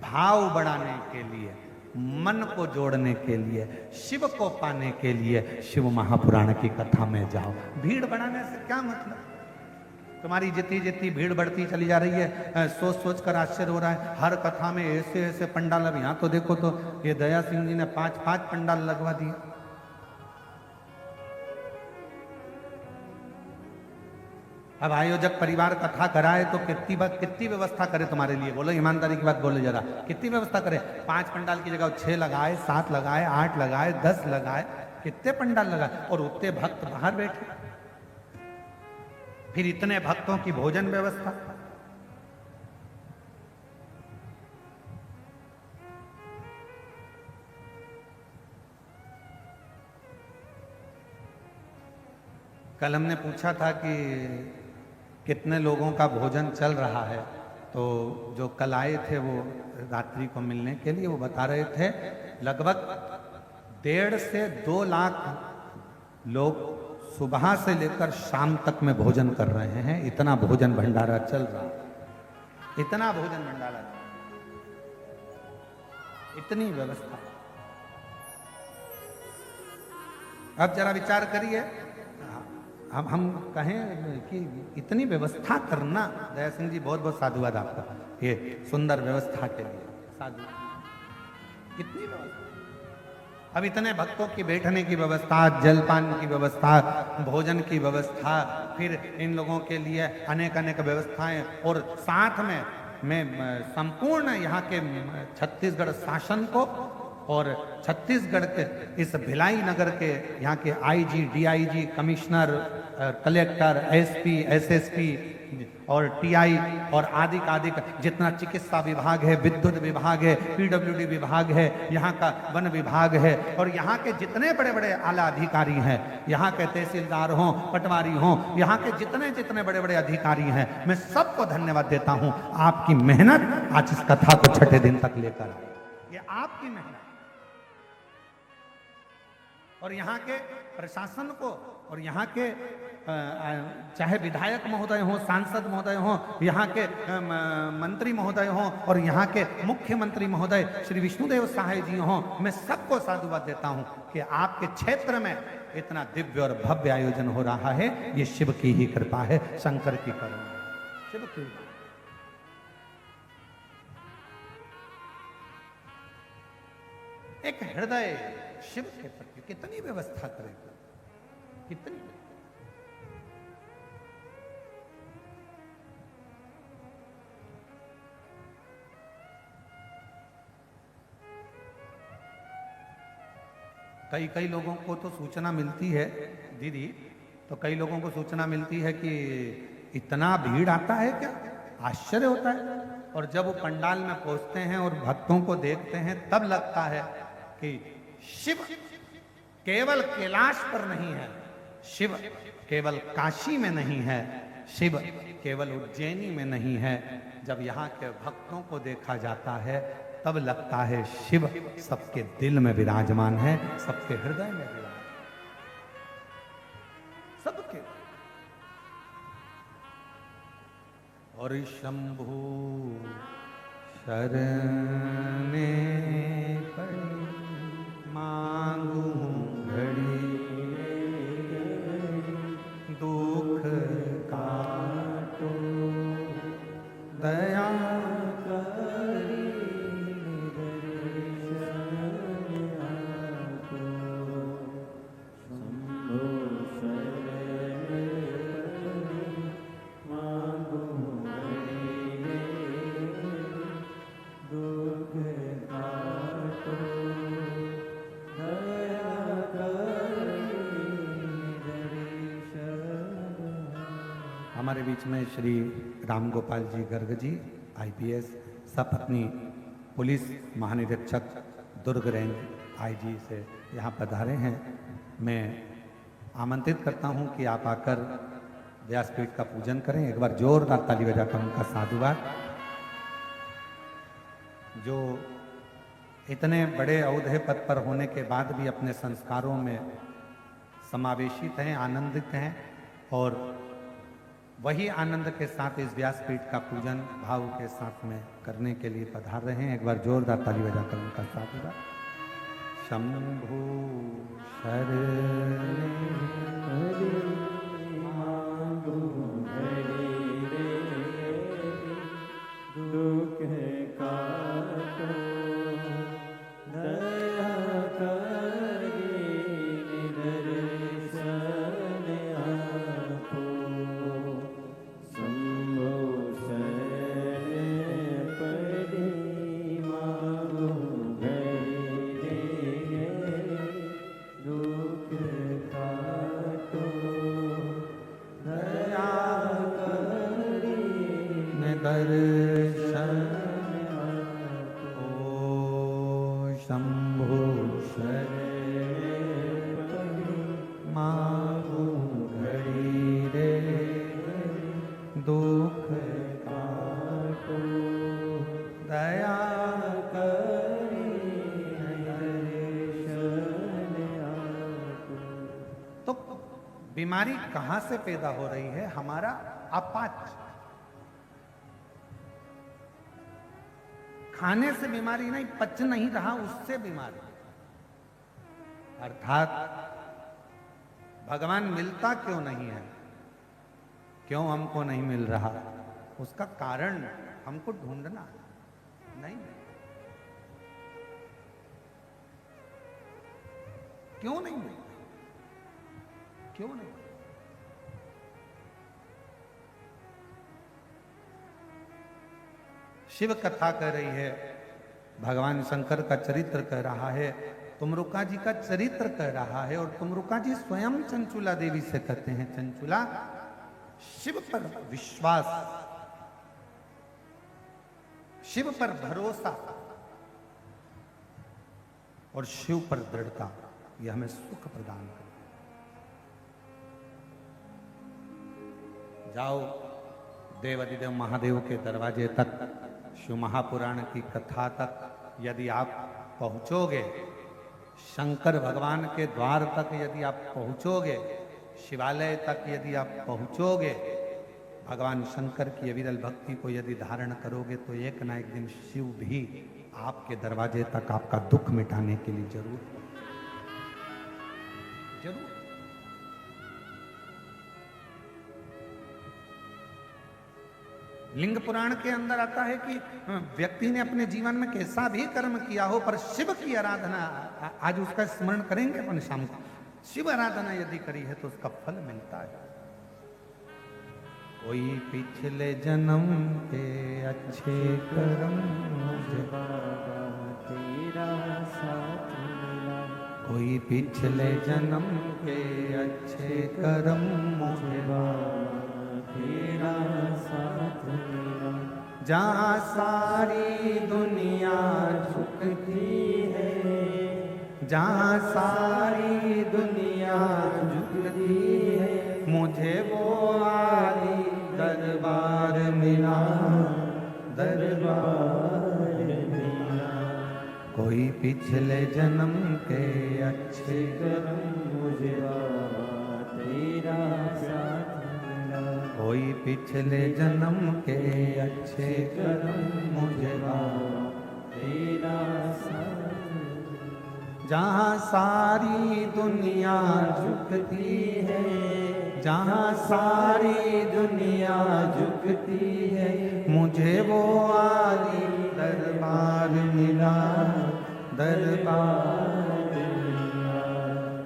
भाव बढ़ाने के लिए, मन को जोड़ने के लिए, शिव को पाने के लिए शिव महापुराण की कथा में जाओ। भीड़ बढ़ाने से क्या मतलब? तुम्हारी जितनी जितनी भीड़ बढ़ती चली जा रही है, सोच सोच कर आश्चर्य हो रहा है। हर कथा में ऐसे ऐसे पंडाल, अब यहाँ तो देखो तो ये दया सिंह जी ने 5-5 पंडाल लगवा दिए। अब आयोजक परिवार कथा कराए तो कितनी व्यवस्था करे तुम्हारे लिए? बोलो ईमानदारी की बात बोलो जरा, कितनी व्यवस्था करे? 5 पंडाल की जगह 6 लगाए, 7 लगाए, 8 लगाए, 10 लगाए, कितने पंडाल लगाए, और उतने भक्त बाहर बैठे, फिर इतने भक्तों की भोजन व्यवस्था। कल हमने पूछा था कि कितने लोगों का भोजन चल रहा है, तो जो कल आए थे वो रात्रि को मिलने के लिए, वो बता रहे थे लगभग 1.5 से 2 लाख लोग सुबह से लेकर शाम तक में भोजन कर रहे हैं। इतना भोजन भंडारा चल रहा है, इतना भोजन भंडारा, इतनी व्यवस्था। अब जरा विचार करिए, हम कहें कि इतनी व्यवस्था करना, दया सिंह जी बहुत बहुत साधुवाद आपका, ये सुंदर व्यवस्था के लिए साधु। कितनी व्यवस्था, अब इतने भक्तों की बैठने की व्यवस्था, जलपान की व्यवस्था, भोजन की व्यवस्था, फिर इन लोगों के लिए अनेक अनेक व्यवस्थाएं, और साथ में मैं संपूर्ण यहाँ के छत्तीसगढ़ शासन को और छत्तीसगढ़ के इस भिलाई नगर के यहाँ के IG, DIG, commissioner, collector, SP, SSP और टीआई और आदि जितना चिकित्सा विभाग है, विद्युत विभाग है, पीडब्ल्यूडी विभाग है, यहाँ का वन विभाग है, और यहाँ के जितने बड़े बड़े आला अधिकारी हैं, यहाँ के तहसीलदार हों, पटवारी हों, यहाँ के जितने जितने बड़े बड़े अधिकारी हैं, मैं सबको धन्यवाद देता हूँ। आपकी मेहनत आज इस कथा को 6ठे दिन तक लेकर आई, ये आपकी मेहनत। और यहाँ के प्रशासन को, और यहाँ के चाहे विधायक महोदय हों, सांसद महोदय हों, यहाँ के मंत्री महोदय हों, और यहाँ के मुख्यमंत्री महोदय श्री विष्णुदेव सहाय जी हों, मैं सबको साधुवाद देता हूँ कि आपके क्षेत्र में इतना दिव्य और भव्य आयोजन हो रहा है। ये शिव की ही कृपा है, शंकर की करुणा, शिव की। एक हृदय शिव के प्रति कितनी व्यवस्था करेगा, कितनी। कई लोगों को तो सूचना मिलती है दीदी, तो कई लोगों को सूचना मिलती है कि इतना भीड़ आता है क्या, आश्चर्य होता है। और जब वो पंडाल में पहुंचते हैं और भक्तों को देखते हैं, तब लगता है कि शिव केवल कैलाश पर नहीं है, शिव केवल काशी में नहीं है, शिव केवल उज्जैनी में नहीं है। जब यहाँ के भक्तों को देखा जाता है, तब लगता है शिव सबके दिल में विराजमान है, सबके हृदय में विराजमान, सबके। और शंभु शरणे पड़ी मांगू घड़ी, दुख काटो दया दुख बीच में श्री राम गोपाल जी गर्ग जी IPS सब अपनी पुलिस महानिरीक्षक दुर्ग रेंज IG से यहाँ पधारे हैं। मैं आमंत्रित करता हूँ कि आप आकर व्यासपीठ का पूजन करें। एक बार जोरदार ताली बजाकर उनका साधुवाद। जो इतने बड़े औहदे पद पर होने के बाद भी अपने संस्कारों में समावेशित हैं, आनंदित हैं और वही आनंद के साथ इस व्यासपीठ का पूजन भाव के साथ में करने के लिए पधार रहे हैं। एक बार जोरदार ताली बजाकर उनका साधुवाद। शंभु शरणे मांगो हरि रे, दुख काटो दया करी निदर्शन आपो। शंभो शरण पड़ी मांगो हरि रे, दुख काटो दया करी दर्शन ओ शंभु मांगू घड़ी रे, दुख काटो दया तो बीमारी कहां से पैदा हो रही है? हमारा अपाच खाने से बीमारी नहीं, पच नहीं रहा उससे बीमारी। अर्थात भगवान मिलता क्यों नहीं है, क्यों हमको नहीं मिल रहा, उसका कारण हमको ढूंढना नहीं। क्यों नहीं मिल, क्यों नहीं? शिव कथा कह रही है, भगवान शंकर का चरित्र कह रहा है, तुमरुका जी का चरित्र कह रहा है और तुमरुका जी स्वयं चंचुला देवी से कहते हैं, चंचुला शिव पर विश्वास, शिव पर भरोसा और शिव पर दृढ़ता, यह हमें सुख प्रदान करे। जाओ देवादिदेव महादेव के दरवाजे तक, शिव महापुराण की कथा तक यदि आप पहुंचोगे, शंकर भगवान के द्वार तक यदि आप पहुंचोगे, शिवालय तक यदि आप पहुंचोगे, भगवान शंकर की अविरल भक्ति को यदि धारण करोगे तो एक ना एक दिन शिव भी आपके दरवाजे तक आपका दुख मिटाने के लिए जरूर जरूर। लिंग पुराण के अंदर आता है कि व्यक्ति ने अपने जीवन में कैसा भी कर्म किया हो पर शिव की आराधना, आज उसका स्मरण करेंगे अपन शाम को, शिव आराधना यदि करी है तो उसका फल मिलता है। कोई पिछले जन्म के अच्छे कर्म मुझे बाबा तेरा साथ मिला, कोई पिछले जन्म के अच्छे कर्म मुझे बाबा तेरा साथ मिला। जहाँ सारी दुनिया झुकती है, जहाँ सारी दुनिया झुकती है, मुझे वो आली दरबार मिला, दरबार मिला। कोई पिछले जन्म के अच्छे कर्म मुझे बाबा तेरा साथ मिला, कोई पिछले जन्म के अच्छे कर्म मुझे बाबा तेरा साथ मिला। जहाँ सारी दुनिया झुकती है, जहाँ सारी दुनिया झुकती है, मुझे वो आली दरबार मिला, दरबार मिला।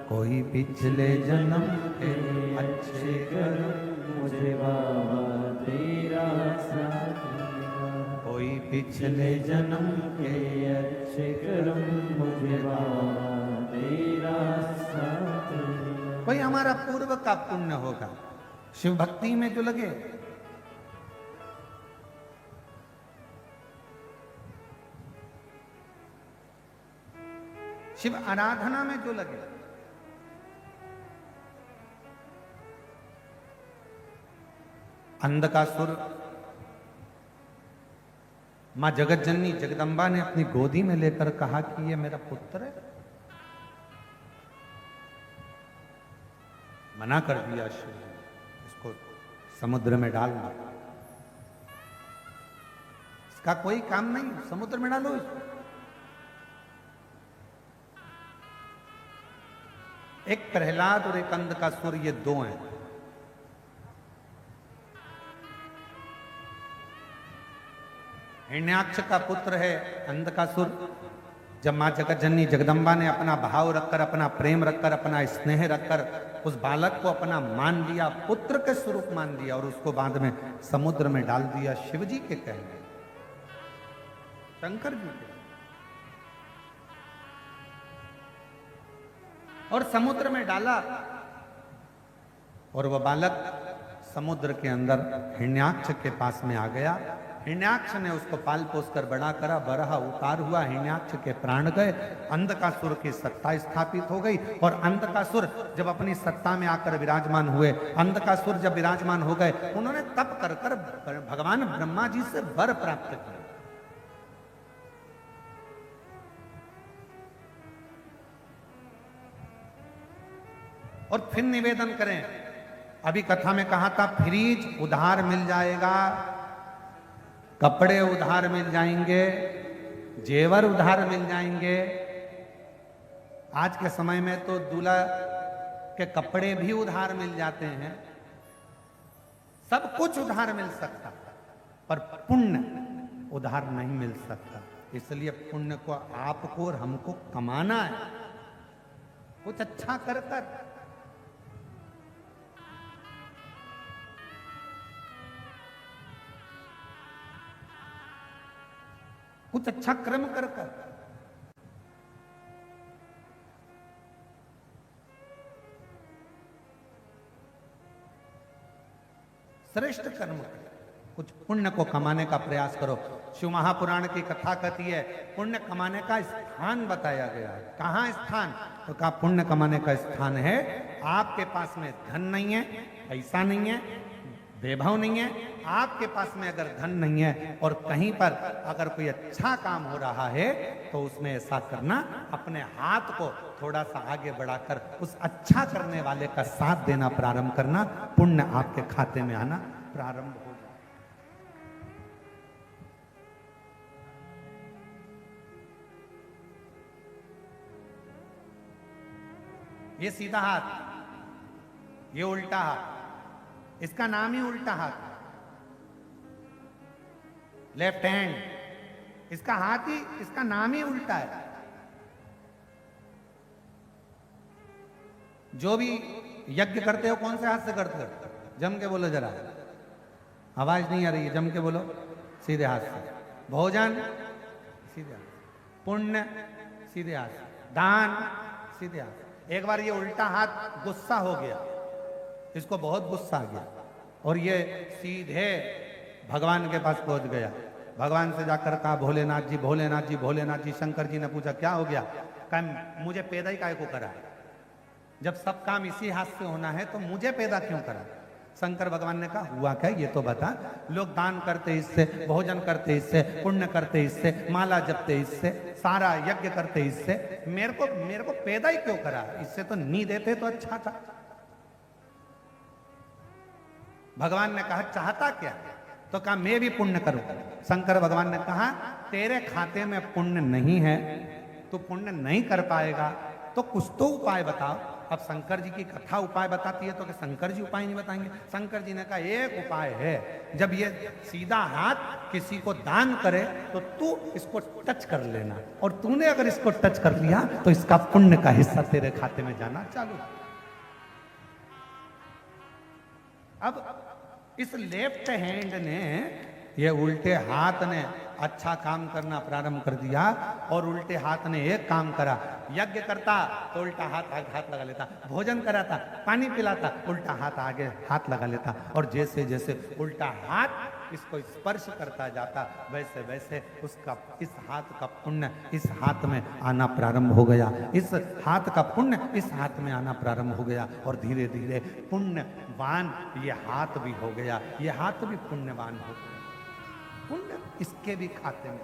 कोई पिछले जन्म के अच्छे कर्म मुझे बाबा तेरा साथ मिला, कोई पिछले जन्म के अच्छे कर्म मुझे बाबा तेरा साथ मिला। कोई हमारा पूर्व का पुण्य होगा, शिव भक्ति में जो लगे शिव आराधना में जो लगे। अंधकासुर मां जगत जननी जगदम्बा ने अपनी गोदी में लेकर कहा कि ये मेरा पुत्र है। मना कर दिया शिव ने, इसको समुद्र में डालना, इसका कोई काम नहीं, समुद्र में डालो इसको। एक प्रहलाद और एक अंधकासुर, ये दो हैं। हिरण्याक्ष का पुत्र है अंधकासुर। जब मां जगत जननी जगदम्बा ने अपना भाव रखकर, अपना प्रेम रखकर, अपना स्नेह रखकर उस बालक को अपना मान लिया, पुत्र के स्वरूप मान लिया और उसको बाद में समुद्र में डाल दिया, शिव जी के कहने, शंकर जी के, और समुद्र में डाला। और वह बालक समुद्र के अंदर हिरण्याक्ष के पास में आ गया। हिरण्याक्ष ने उसको पाल पोस कर बड़ा करा, बरहा उतार हुआ, हिरण्याक्ष के प्राण गए, अंधकासुर की सत्ता स्थापित हो गई। और अंधकासुर जब अपनी सत्ता में आकर विराजमान हुए, अंधकासुर जब विराजमान हो गए, उन्होंने तप कर कर भगवान ब्रह्मा जी से वर प्राप्त किया। और फिर निवेदन करें, अभी कथा में कहा था फ्रीज उधार मिल जाएगा, कपड़े उधार मिल जाएंगे, जेवर उधार मिल जाएंगे। आज के समय में तो दूल्हा के कपड़े भी उधार मिल जाते हैं, सब कुछ उधार मिल सकता, पर पुण्य उधार नहीं मिल सकता। इसलिए पुण्य को आपको और हमको कमाना है, कुछ अच्छा कर कर। कुछ अच्छा कर्म कर कर, श्रेष्ठ कर्म कर, कुछ पुण्य को कमाने का प्रयास करो। शिव महापुराण की कथा कहती है पुण्य कमाने का स्थान बताया गया है। कहाँ स्थान? तो कहा पुण्य कमाने का स्थान है आपके पास में धन नहीं है, पैसा नहीं है, वैभव नहीं है, आपके पास में अगर धन नहीं है और कहीं पर अगर कोई अच्छा काम हो रहा है तो उसमें ऐसा करना, अपने हाथ को थोड़ा सा आगे बढ़ाकर उस अच्छा करने वाले का साथ देना प्रारंभ करना, पुण्य आपके खाते में आना प्रारंभ हो जाए। ये सीधा हाथ, ये उल्टा हाथ, इसका नाम ही उल्टा हाथ, लेफ्ट हैंड, इसका हाथ ही, इसका नाम ही उल्टा है। जो भी यज्ञ करते हो कौन से हाथ से करते हो? जम के बोलो जरा, आवाज नहीं आ रही है, जम के बोलो। सीधे हाथ से। भोजन सीधे हाथ, पुण्य सीधे हाथ, दान सीधे हाथ। एक बार ये उल्टा हाथ गुस्सा हो गया, इसको बहुत गुस्सा आ गया और ये सीधे भगवान के पास पहुंच गया। भगवान से जाकर कहा भोलेनाथ जी, भोलेनाथ जी, भोलेनाथ जी। शंकर जी ने पूछा क्या हो गया? कहा मुझे पैदा ही काहे को करा है? जब सब काम इसी हाथ से होना है तो मुझे पैदा क्यों करा? शंकर भगवान ने कहा हुआ क्या ये तो बता। लोग दान करते इससे, भोजन करते इससे, पुण्य करते इससे, माला जपते इससे, सारा यज्ञ करते इससे, मेरे को पैदा ही क्यों करा? इससे तो नहीं देते तो अच्छा था। भगवान ने कहा चाहता क्या? तो कहा मैं भी पुण्य करूं। शंकर भगवान ने कहा तेरे खाते में पुण्य नहीं है, तू पुण्य नहीं कर पाएगा, तो कुछ तो उपाय बताओ। अब शंकर जी की कथा उपाय बताती है तो कि शंकर जी उपाय नहीं बताएंगे? शंकर जी ने कहा एक उपाय है, जब ये सीधा हाथ किसी को दान करे तो तू इसको टच कर लेना, और तूने अगर इसको टच कर लिया तो इसका पुण्य का हिस्सा तेरे खाते में जाना चालू। अब इस लेफ्ट हैंड ने ये उल्टे हाथ ने अच्छा काम करना प्रारंभ कर दिया और उल्टे हाथ ने एक काम करा, यज्ञ करता तो उल्टा हाथ आगे हाथ लगा लेता, भोजन कराता, पानी पिलाता, उल्टा हाथ आगे हाथ लगा लेता, और जैसे जैसे उल्टा हाथ इसको स्पर्श करता जाता वैसे वैसे उसका इस हाथ का पुण्य इस हाथ में आना प्रारंभ हो गया, इस हाथ का पुण्य इस हाथ में आना प्रारंभ हो गया, और धीरे धीरे पुण्यवान ये हाथ भी हो गया, ये हाथ भी पुण्यवान हो गया, पुण्य इसके भी खाते में।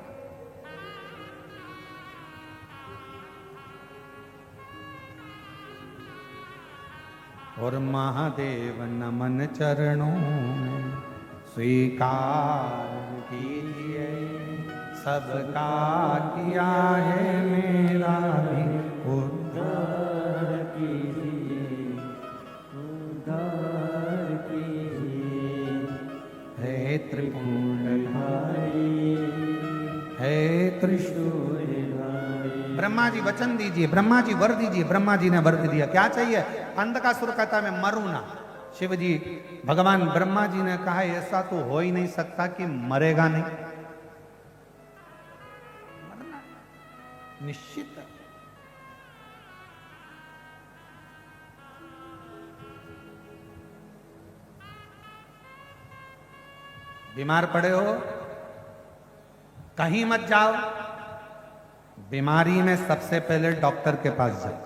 और महादेव नमन चरणों में स्वीकार कीजिए, सबका किया है मेरा भी उद्धार कीजिए, उद्धार कीजिए, है त्रिपुंडधारी, है त्रिशूलधारी। ब्रह्मा जी वचन दीजिए, ब्रह्मा जी वर दीजिए। ब्रह्मा जी ने वर दे दिया, क्या चाहिए? अंधकासुर कहता मैं मरूं ना। शिव जी भगवान ब्रह्मा जी ने कहा ऐसा तो हो ही नहीं सकता कि मरेगा नहीं, मरना निश्चित है। बीमार पड़े हो कहीं मत जाओ, बीमारी में सबसे पहले डॉक्टर के पास जाओ।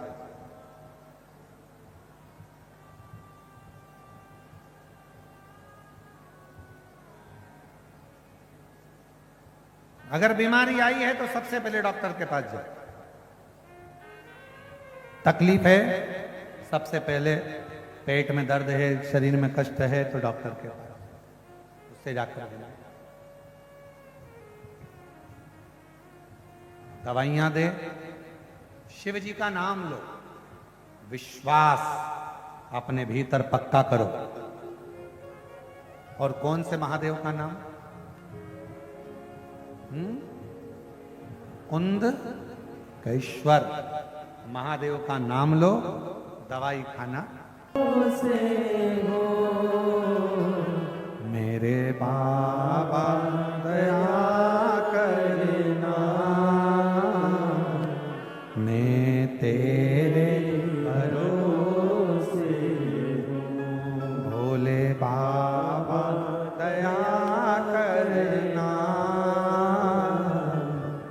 अगर बीमारी आई है तो सबसे पहले डॉक्टर के पास जाओ। तकलीफ है सबसे पहले, पेट में दर्द है, शरीर में कष्ट है तो डॉक्टर के पास, उससे जाकर दवाइयां दे, शिव जी का नाम लो, विश्वास अपने भीतर पक्का करो। और कौन से महादेव का नाम? कुंद केश्वर महादेव का नाम लो, दवाई खाना से हो मेरे बाबा दया करना, मैं तेरे भरोसे भोले बाबा दया करना,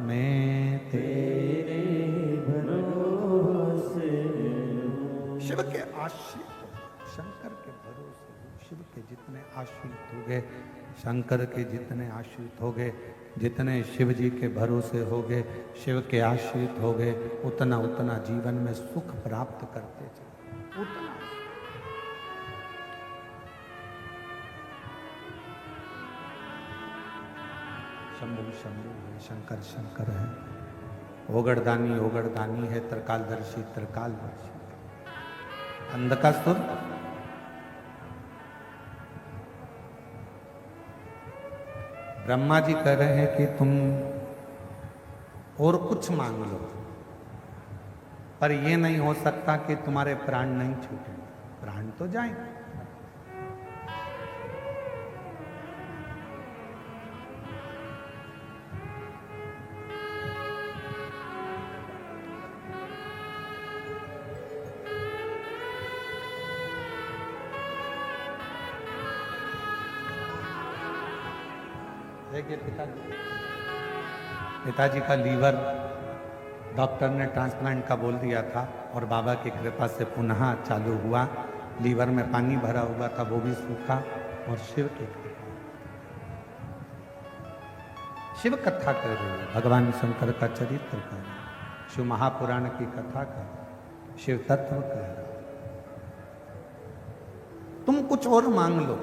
मैं तेरे भरोसे शिव के आश्रित शंकर के भरोसे, शिव के जितने आश्रित हो गए, शंकर के जितने आश्रित हो गए, जितने शिव जी के भरोसे हो गए, शिव के आश्रित हो गए, उतना उतना जीवन में सुख प्राप्त करते चले, उतना। शंभु शंभु है, शंकर शंकर है, ओगड़दानी है, त्रिकालदर्शी त्रिकालदर्शी। अंधकासुर ब्रह्मा जी कह रहे हैं कि तुम और कुछ मांग लो, पर यह नहीं हो सकता कि तुम्हारे प्राण नहीं छूटेंगे, प्राण तो जाएंगे। देखिए पिताजी का लीवर डॉक्टर ने ट्रांसप्लांट का बोल दिया था, और बाबा की कृपा से पुनः चालू हुआ। लीवर में पानी भरा हुआ था, वो भी सूखा, और शिव की कृपा, शिव कथा कर रही है, भगवान शंकर का चरित्र कर रही है, शिव महापुराण की कथा कर रही है, शिव तत्व कर रही है। तुम कुछ और मांग लो,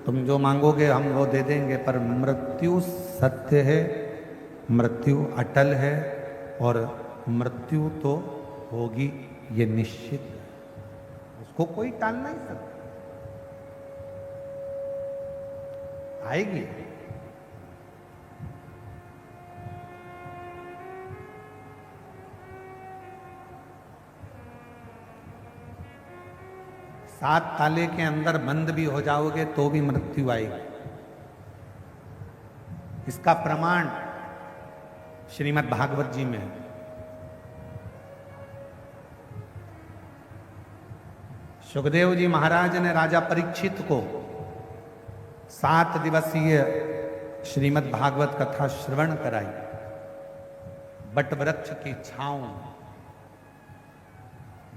तुम जो मांगोगे हम वो दे देंगे, पर मृत्यु सत्य है, मृत्यु अटल है, और मृत्यु तो होगी, ये निश्चित है, उसको कोई टाल नहीं सकता, आएगी। 7 ताले के अंदर बंद भी हो जाओगे तो भी मृत्यु आएगी। इसका प्रमाण श्रीमद् भागवत जी में है। सुखदेव जी महाराज ने राजा परीक्षित को 7 दिवसीय श्रीमद् भागवत कथा श्रवण कराई, बट वृक्ष की छांव,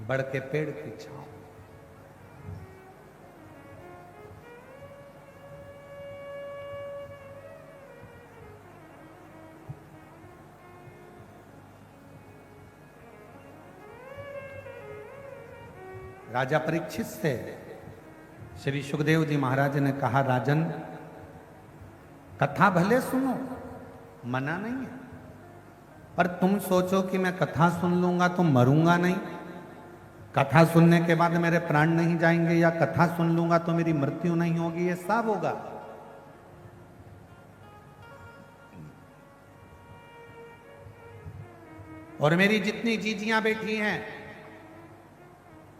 बड़ के पेड़ की छांव। राजा परीक्षित से श्री सुखदेव जी महाराज ने कहा, राजन कथा भले सुनो, मना नहीं है, पर तुम सोचो कि मैं कथा सुन लूंगा तो मरूंगा नहीं, कथा सुनने के बाद मेरे प्राण नहीं जाएंगे, या कथा सुन लूंगा तो मेरी मृत्यु नहीं होगी, ये सब होगा। और मेरी जितनी जीजियां बैठी हैं,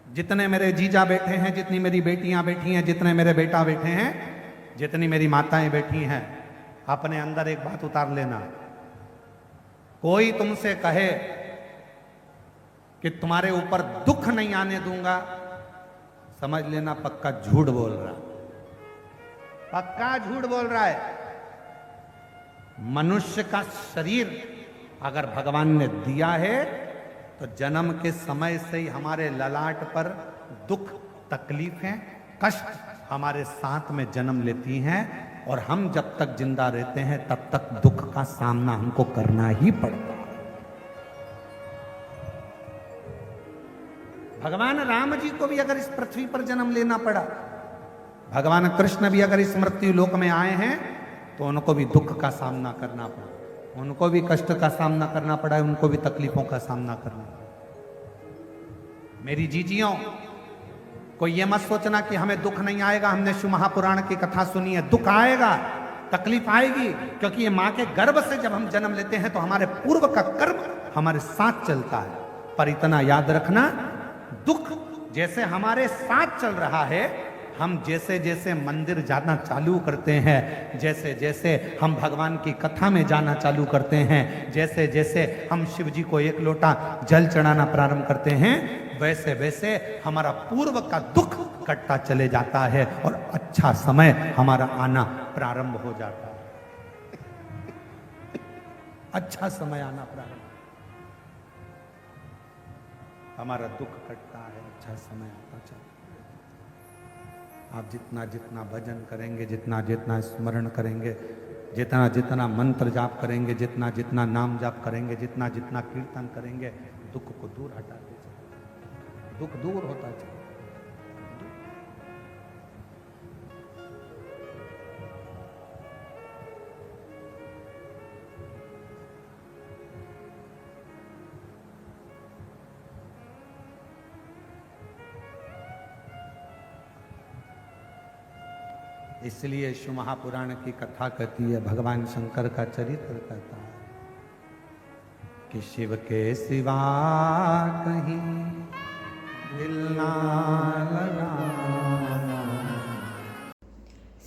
जितने मेरे जीजा बैठे हैं, जितनी मेरी बेटियां बैठी हैं, जितने मेरे बेटा बैठे हैं, जितनी मेरी माताएं बैठी हैं, अपने अंदर एक बात उतार लेना। कोई तुमसे कहे कि तुम्हारे ऊपर दुख नहीं आने दूंगा, समझ लेना पक्का झूठ बोल रहा, पक्का झूठ बोल रहा है। मनुष्य का शरीर अगर भगवान ने दिया है तो जन्म के समय से ही हमारे ललाट पर दुख, तकलीफें, कष्ट हमारे साथ में जन्म लेती हैं, और हम जब तक जिंदा रहते हैं तब तक दुख का सामना हमको करना ही पड़ता है। भगवान राम जी को भी अगर इस पृथ्वी पर जन्म लेना पड़ा, भगवान कृष्ण भी अगर इस मृत्यु लोक में आए हैं तो उनको भी दुख का सामना करना पड़ा, उनको भी कष्ट का सामना करना पड़ा है, उनको भी तकलीफों का सामना करना पड़ा। मेरी जीजियों, कोई ये मत सोचना कि हमें दुख नहीं आएगा, हमने शिव महापुराण की कथा सुनी है। दुख आएगा, तकलीफ आएगी, क्योंकि ये मां के गर्भ से जब हम जन्म लेते हैं तो हमारे पूर्व का कर्म हमारे साथ चलता है। पर इतना याद रखना, दुख जैसे हमारे साथ चल रहा है, हम जैसे जैसे मंदिर जाना चालू करते हैं, जैसे जैसे हम भगवान की कथा में जाना चालू करते हैं, जैसे जैसे हम शिव जी को 1 लोटा जल चढ़ाना प्रारंभ करते हैं, वैसे वैसे हमारा पूर्व का दुख कटता चले जाता है और अच्छा समय हमारा आना प्रारंभ हो जाता है। अच्छा समय आना प्रारंभ, हमारा दुख कटता है, अच्छा समय आता चलता है। आप जितना जितना भजन करेंगे, जितना जितना स्मरण करेंगे, जितना जितना मंत्र जाप करेंगे, जितना जितना नाम जाप करेंगे, जितना जितना कीर्तन करेंगे, दुख को दूर हटाते चले, दुख दूर होता चले। इसलिए शिव महापुराण की कथा कहती है, भगवान शंकर का चरित्र कहता है कि शिव के सिवा कहीं दिल ना लगाना।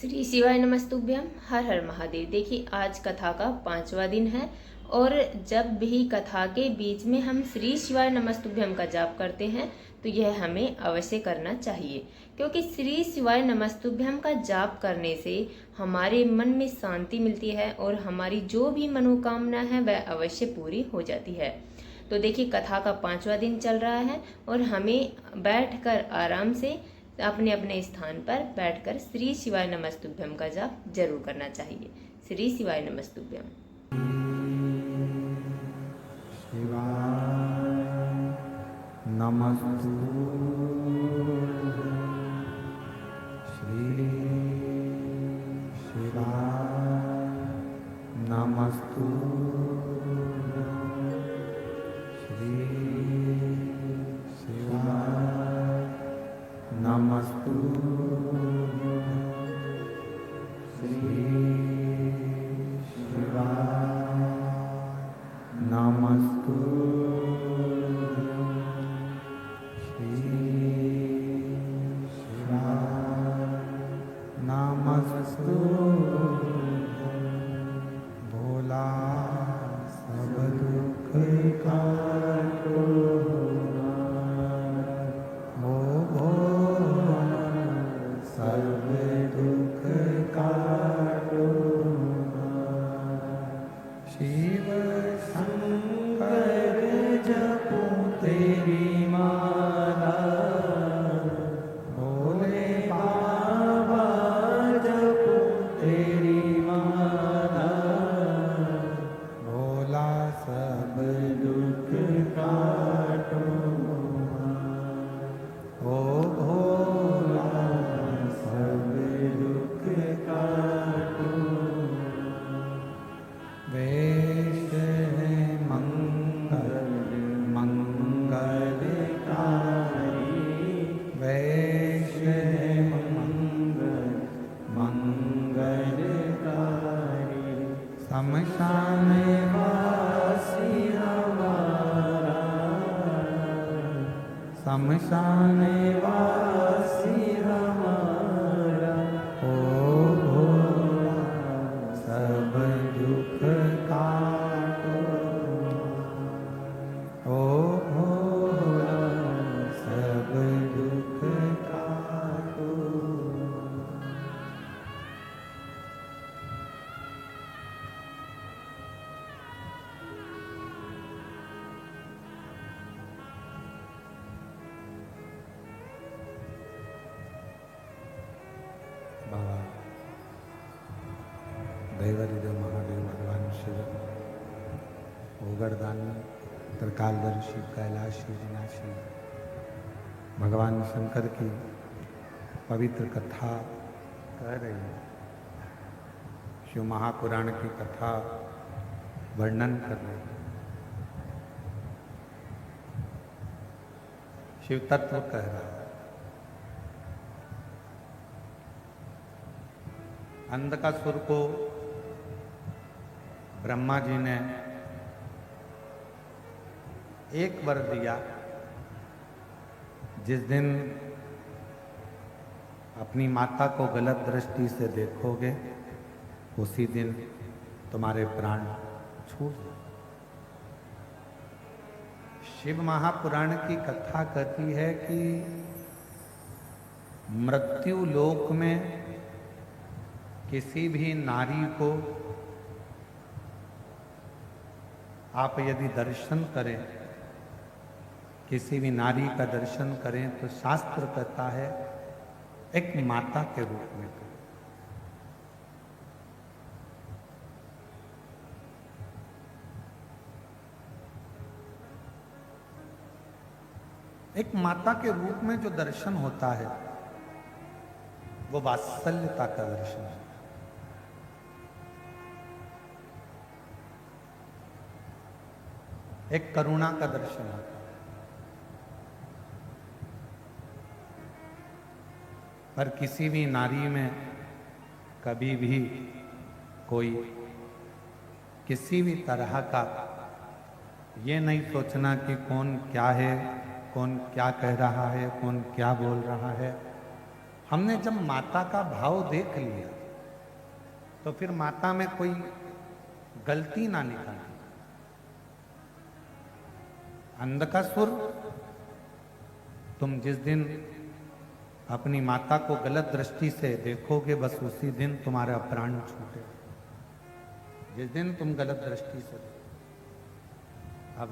श्री शिवाय नमस्तुभ्यम। हर हर महादेव। देखिए, आज कथा का 5वां दिन है, और जब भी कथा के बीच में हम श्री शिवाय नमस्तुभ्यम का जाप करते हैं तो यह हमें अवश्य करना चाहिए, क्योंकि श्री शिवाय नमस्तुभ्यम का जाप करने से हमारे मन में शांति मिलती है और हमारी जो भी मनोकामना है वह अवश्य पूरी हो जाती है। तो देखिए, कथा का 5वां दिन चल रहा है और हमें बैठकर आराम से अपने अपने स्थान पर बैठकर श्री शिवाय नमस्तुभ्यम का जाप जरूर करना चाहिए। श्री शिवाय नमस्तुभ्यम। नमस्तु श्री शिवाय नमस्तु श्री शिवाय नमस्तु श्री शिवाय नमस्तु नमस्तु भोला सब दुख काटो हो भोला सब दुख काटो शिव शंकर जपो तेरी माला भोले बाबा जपो तेरी माला भोला सब दुख काटो ओ भोला सब दुख काटो वेश है मंगल मंगलकारी वेश है मंगल मंगलकारी शमशान वासी हमारा शमशान वासी हमारा ओ भोला सब दुख काटो ओ भोला सब दुख काटो बाबा दैवरिदेव महादेव भगवान शिव ओगरदानी त्रिकालदर्शी कैलाशी विनाशी भगवान शंकर की पवित्र कथा कह रही है। शिव महापुराण की कथा वर्णन कर रही है। शिव तत्व कह रहा है। अंधकासुर को ब्रह्मा जी ने एक वर दिया, जिस दिन अपनी माता को गलत दृष्टि से देखोगे उसी दिन तुम्हारे प्राण छूट। शिव महापुराण की कथा कहती है कि मृत्यु लोक में किसी भी नारी को आप यदि दर्शन करें, किसी भी नारी का दर्शन करें तो शास्त्र कहता है एक माता के रूप में करें। एक माता के रूप में जो दर्शन होता है वो वात्सल्यता का दर्शन है। एक करुणा का दर्शन होता है। पर किसी भी नारी में कभी भी कोई किसी भी तरह का ये नहीं सोचना कि कौन क्या है, कौन क्या कह रहा है, कौन क्या बोल रहा है। हमने जब माता का भाव देख लिया तो फिर माता में कोई गलती ना निकले। अंधकासुर, तुम जिस दिन अपनी माता को गलत दृष्टि से देखोगे बस उसी दिन तुम्हारा प्राण छूटे। जिस दिन तुम गलत दृष्टि से अब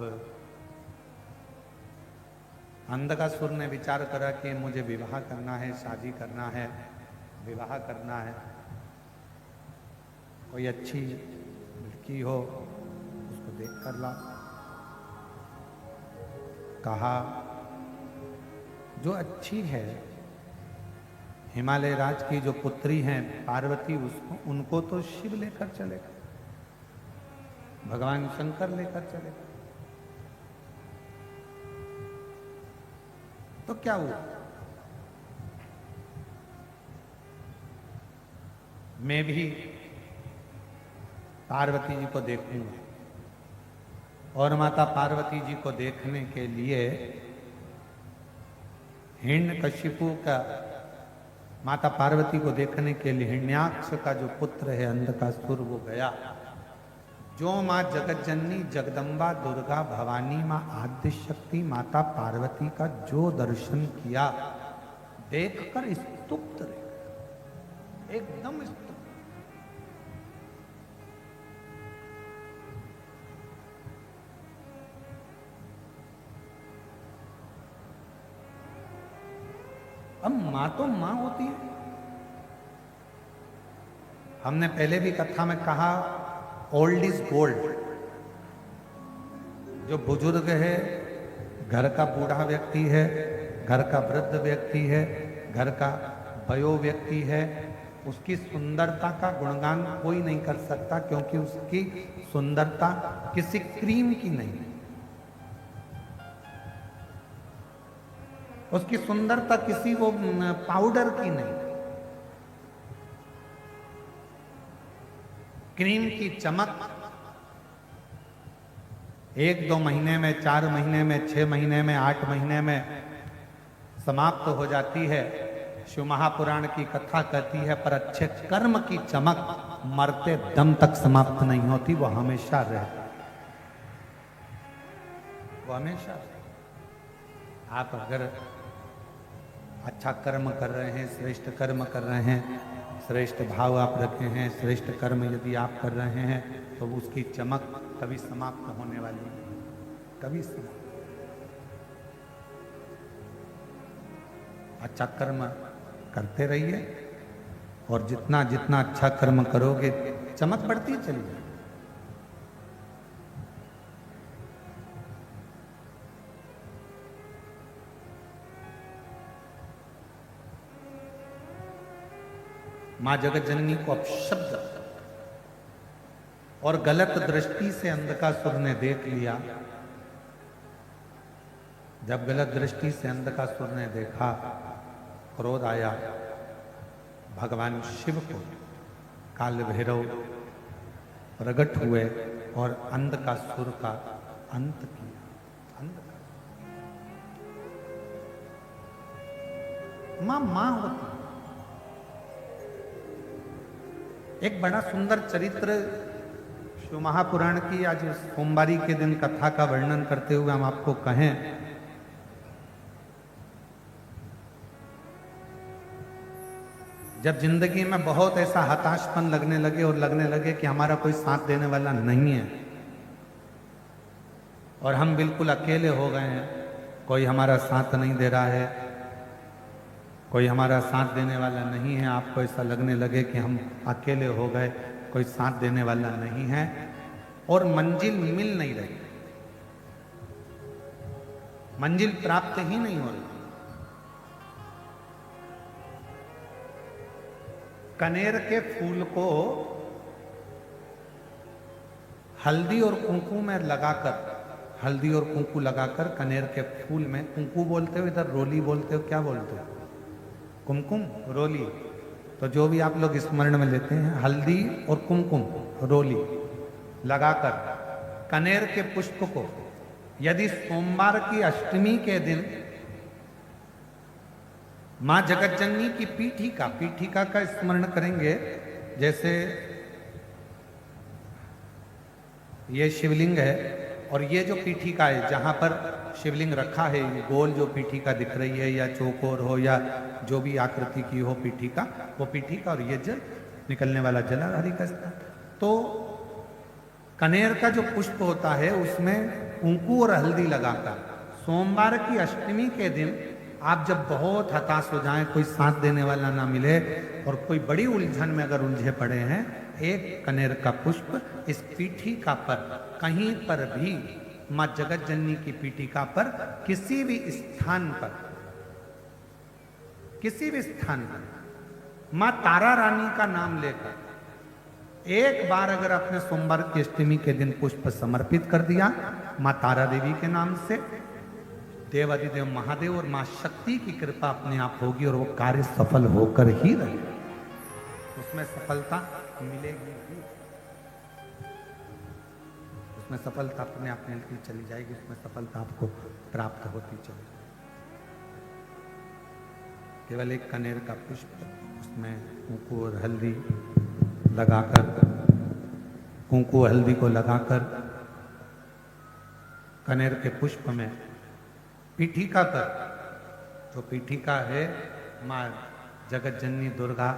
अंधकासुर ने विचार करा कि मुझे विवाह करना है, शादी करना है, विवाह करना है। कोई अच्छी लड़की हो उसको देख कर ला। कहा जो अच्छी है, हिमालय राज की जो पुत्री हैं पार्वती, उसको उनको तो शिव लेकर चलेगा, भगवान शंकर लेकर चलेगा। तो क्या हुआ? मैं भी पार्वती जी को देखूंगा। और माता पार्वती जी को देखने के लिए हिरण्यकशिपु का माता पार्वती को देखने के लिए हिरण्याक्ष का जो पुत्र है अंधकासुर वो गया। जो माँ जगत जननी जगदम्बा दुर्गा भवानी माँ आद्य शक्ति माता पार्वती का जो दर्शन किया, देखकर स्तुप्त रहे, एकदम स्तुप्त। अब मां तो मां होती है। हमने पहले भी कथा में कहा, ओल्ड इज गोल्ड। जो बुजुर्ग है, घर का बूढ़ा व्यक्ति है, घर का वृद्ध व्यक्ति है, घर का वयो व्यक्ति है, उसकी सुंदरता का गुणगान कोई नहीं कर सकता, क्योंकि उसकी सुंदरता किसी क्रीम की नहीं, उसकी सुंदरता किसी वो पाउडर की नहीं। क्रीम की चमक 1-2 महीने में, 4 महीने में, 6 महीने में, 8 महीने में समाप्त हो जाती है। शिव महापुराण की कथा कहती है, पर अच्छे कर्म की चमक मरते दम तक समाप्त नहीं होती, वो हमेशा रहती, वो हमेशा रहती। आप अगर अच्छा कर्म कर रहे हैं, श्रेष्ठ कर्म कर रहे हैं, श्रेष्ठ भाव आप रखे हैं, श्रेष्ठ कर्म यदि आप कर रहे हैं, तो उसकी चमक कभी समाप्त होने वाली नहीं, कभी समाप्त। अच्छा कर्म करते रहिए, और जितना जितना अच्छा कर्म करोगे चमक बढ़ती चली जाएगी। मां जगत जननी को अपशब्द और गलत दृष्टि से अंधकासुर ने देख लिया। जब गलत दृष्टि से अंधकासुर ने देखा, क्रोध आया, भगवान शिव को काल भैरव प्रकट हुए और अंधकासुर का अंत किया। मां होती। एक बड़ा सुंदर चरित्र शिव महापुराण की आज सोमवारी के दिन कथा का वर्णन करते हुए हम आपको कहें, जब जिंदगी में बहुत ऐसा हताशपन लगने लगे और लगने लगे कि हमारा कोई साथ देने वाला नहीं है और हम बिल्कुल अकेले हो गए हैं, कोई हमारा साथ नहीं दे रहा है, कोई हमारा साथ देने वाला नहीं है, आपको ऐसा लगने लगे कि हम अकेले हो गए, कोई साथ देने वाला नहीं है और मंजिल मिल नहीं रही, मंजिल प्राप्त ही नहीं हो रही। कनेर के फूल को हल्दी और कुंकू में लगाकर, हल्दी और कुंकू लगाकर कनेर के फूल में, कुंकू बोलते हो, इधर रोली बोलते हो, क्या बोलते हो? कुमकुम, रोली। तो जो भी आप लोग स्मरण में लेते हैं, हल्दी और कुमकुम, रोली लगाकर कनेर के पुष्प को यदि सोमवार की अष्टमी के दिन मां जगत जननी की पीठिका का स्मरण करेंगे, जैसे ये शिवलिंग है और ये जो पीठिका है जहां पर शिवलिंग रखा है, गोल जो पीठिका दिख रही है या चौकोर हो या जो भी आकृति की हो पीठिका, वो पीठिका और ये जल निकलने वाला जलाधारी का स्थान। तो कनेर का जो पुष्प होता है उसमें कुंकू और हल्दी लगाकर सोमवार की अष्टमी के दिन आप जब बहुत हताश हो जाएं, कोई साथ देने वाला ना मिले और कोई बड़ी उलझन में अगर उलझे पड़े हैं, एक कनेर का पुष्प इस पीठिका पर कहीं पर भी, मां जगत जननी की पीठिका पर किसी भी स्थान पर, किसी भी स्थान पर मां तारा रानी का नाम लेकर एक बार अगर आपने सोमवार की अष्टमी के दिन पुष्प समर्पित कर दिया मां तारा देवी के नाम से, देवादिदेव महादेव और मां शक्ति की कृपा अपने आप होगी और वो कार्य सफल होकर ही रहेगा, उसमें सफलता मिलेगी ही, उसमें सफलता अपने आप मिलती चली जाएगी, उसमें सफलता आपको प्राप्त होती चली जाएगी। केवल एक कनेर का पुष्प, उसमें कुंकू और हल्दी लगाकर, कुंकू हल्दी को लगाकर कनेर के पुष्प में पीठिका कर, जो पीठिका है माँ जगत जननी दुर्गा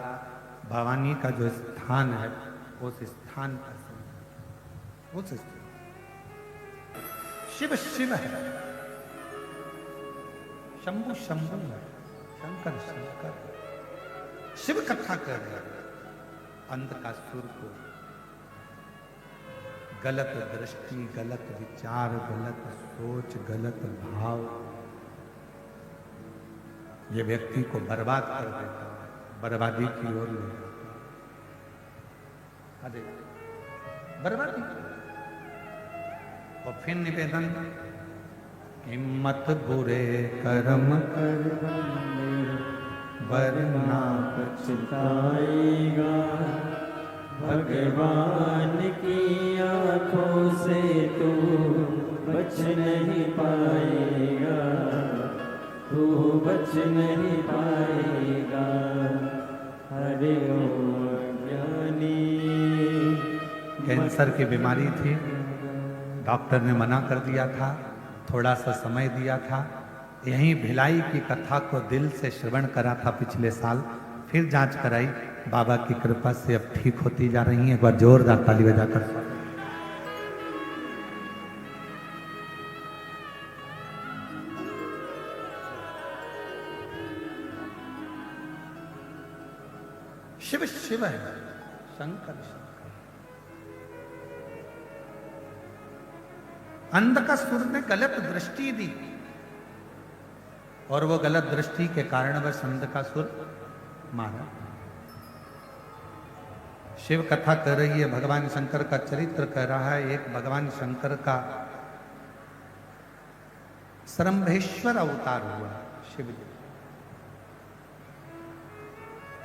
भवानी का जो स्थान है, उस स्थान पर उस शिव शिव है, शंभु शंभु है, शंकर शंकर, शिव कथा कर रहे हैं। अंधकासुर को गलत दृष्टि, गलत विचार, गलत सोच, गलत भाव ये व्यक्ति को बर्बाद कर देता है, बर्बादी की ओर ले जाता है। अरे बर्बादी। और फिर निवेदन, हिम्मत बुरे कर्म कर वरना पछताएगा, भगवान की आंखों से तू बच नहीं पाएगा, तू बच नहीं पाएगा। हरे ओम ज्ञानी। कैंसर की बीमारी थी, डॉक्टर ने मना कर दिया था, थोड़ा सा समय दिया था। यहीं भिलाई की कथा को दिल से श्रवण करा था पिछले साल, फिर जांच कराई, बाबा की कृपा से अब ठीक होती जा रही है। एक बार जोरदार ताली बजाकर। शिव शिव है, शंकर शंकर। अंधकासुर ने गलत दृष्टि दी और वो गलत दृष्टि के कारणवश अंधकासुर मारा। शिव कथा कर रही है, भगवान शंकर का चरित्र कह रहा है। एक भगवान शंकर का श्रंभेश्वर अवतार हुआ शिव जी,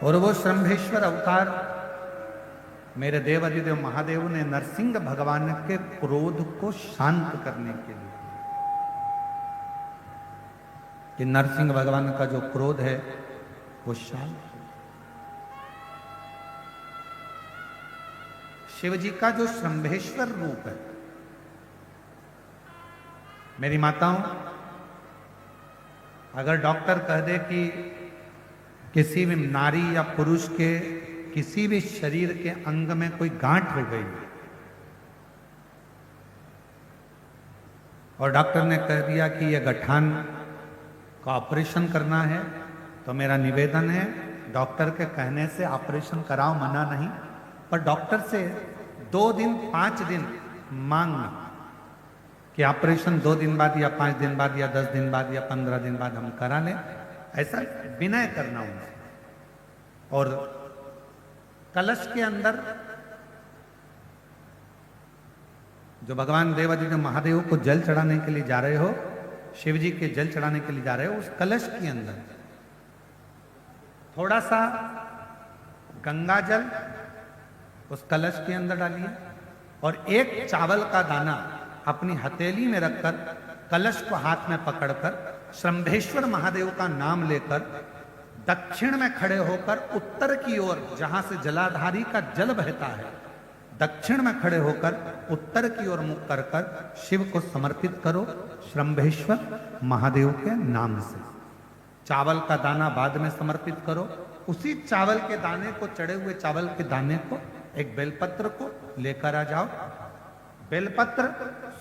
और वो श्रंभेश्वर अवतार मेरे देव अधिदेव महादेव ने नरसिंह भगवान के क्रोध को शांत करने के लिए, कि नरसिंह भगवान का जो क्रोध है वो शांत। शिव जी का जो श्रंभेश्वर रूप है, मेरी माताओं, अगर डॉक्टर कह दे कि किसी भी नारी या पुरुष के किसी भी शरीर के अंग में कोई गांठ हो गई और डॉक्टर ने कह दिया कि यह गठान का ऑपरेशन करना है, तो मेरा निवेदन है डॉक्टर के कहने से ऑपरेशन कराओ, मना नहीं, पर डॉक्टर से 2 दिन 5 दिन मांगना कि ऑपरेशन 2 दिन बाद या 5 दिन बाद या 10 दिन बाद या 15 दिन बाद हम करा लें, ऐसा विनय करना उनसे। और कलश के अंदर जो भगवान देवादिदेव महादेव को जल चढ़ाने के लिए जा रहे हो, शिव जी के जल चढ़ाने के लिए जा रहे हो, उस कलश के अंदर थोड़ा सा गंगा जल उस कलश के अंदर डालिए और एक चावल का दाना अपनी हथेली में रखकर कलश को हाथ में पकड़कर श्रंभेश्वर महादेव का नाम लेकर दक्षिण में खड़े होकर उत्तर की ओर, जहां से जलाधारी का जल बहता है, दक्षिण में खड़े होकर उत्तर की ओर मुख कर कर शिव को समर्पित करो श्रंभेश्वर महादेव के नाम से। चावल का दाना बाद में समर्पित करो। उसी चावल के दाने को, चढ़े हुए चावल के दाने को, एक बेलपत्र को लेकर आ जाओ। बेलपत्र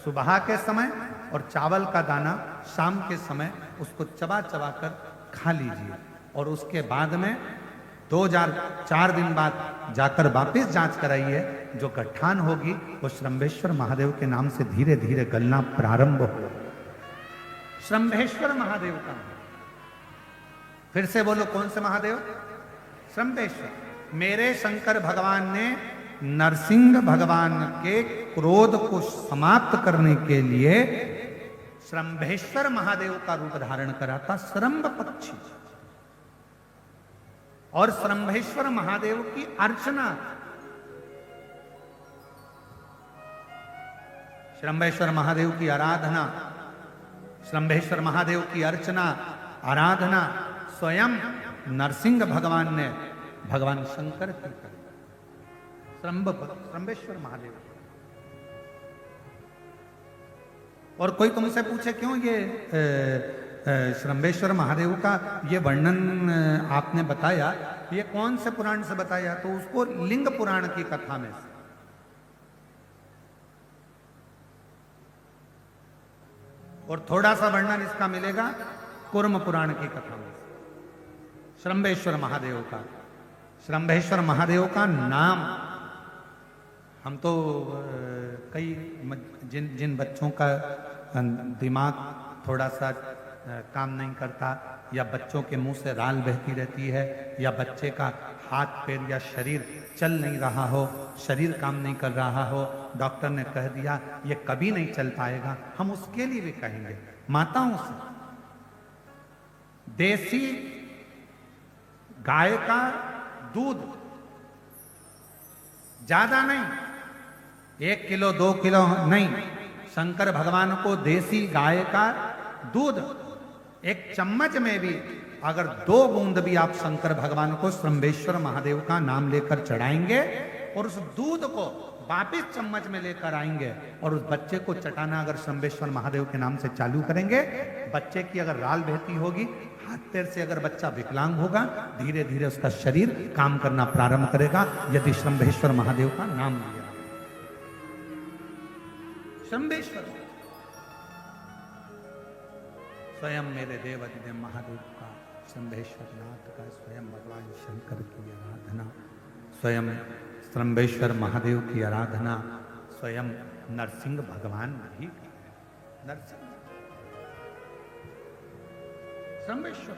सुबह के समय और चावल का दाना शाम के समय, उसको चबा चबा कर खा लीजिए। और उसके बाद में 4 दिन बाद जाकर वापस जांच कराइए। जो गठान होगी वो श्रंभेश्वर महादेव के नाम से धीरे धीरे गलना प्रारंभ हो। श्रंभेश्वर महादेव का, फिर से बोलो, कौन से महादेव? श्रंभेश्वर। मेरे शंकर भगवान ने नरसिंह भगवान के क्रोध को समाप्त करने के लिए श्रंभेश्वर महादेव का रूप धारण करा था, श्रंभ पक्षी। और श्रंभेश्वर महादेव की अर्चना, श्रंभेश्वर महादेव की आराधना, श्रंभेश्वर महादेव की अर्चना आराधना स्वयं नरसिंह भगवान ने भगवान शंकर की करी, श्रंबेश्वर महादेव। और कोई तुमसे पूछे क्यों ये श्रंबेश्वर महादेव का ये वर्णन आपने बताया, ये कौन से पुराण से बताया, तो उसको लिंग पुराण की कथा में से, और थोड़ा सा वर्णन इसका मिलेगा कुर्म पुराण की कथा में से। श्रंबेश्वर महादेव का, श्रंबेश्वर महादेव का नाम हम तो कई जिन बच्चों का दिमाग थोड़ा सा काम नहीं करता, या बच्चों के मुंह से राल बहती रहती है, या बच्चे का हाथ पैर या शरीर चल नहीं रहा हो, शरीर काम नहीं कर रहा हो, डॉक्टर ने कह दिया ये कभी नहीं चल पाएगा, हम उसके लिए भी कहेंगे माताओं से देसी गाय का दूध, ज्यादा नहीं, 1 किलो 2 किलो नहीं, शंकर भगवान को देसी गाय का दूध एक चम्मच में भी अगर 2 बूंद भी आप शंकर भगवान को श्रंबेश्वर महादेव का नाम लेकर चढ़ाएंगे और उस दूध को वापिस चम्मच में लेकर आएंगे और उस बच्चे को चटाना अगर श्रंबेश्वर महादेव के नाम से चालू करेंगे, बच्चे की अगर राल बहती होगी, हाथ पैर से अगर बच्चा विकलांग होगा, धीरे धीरे उसका शरीर काम करना प्रारंभ करेगा यदि श्रंबेश्वर महादेव का नाम लिया। श्रंबेश्वर स्वयं मेरे देवाधिदेव महादेव का, श्रंबेश्वर नाथ का, स्वयं भगवान शंकर की आराधना, स्वयं श्रंबेश्वर महादेव की आराधना स्वयं नरसिंह भगवान भी करते। नरसिंह श्रंबेश्वर,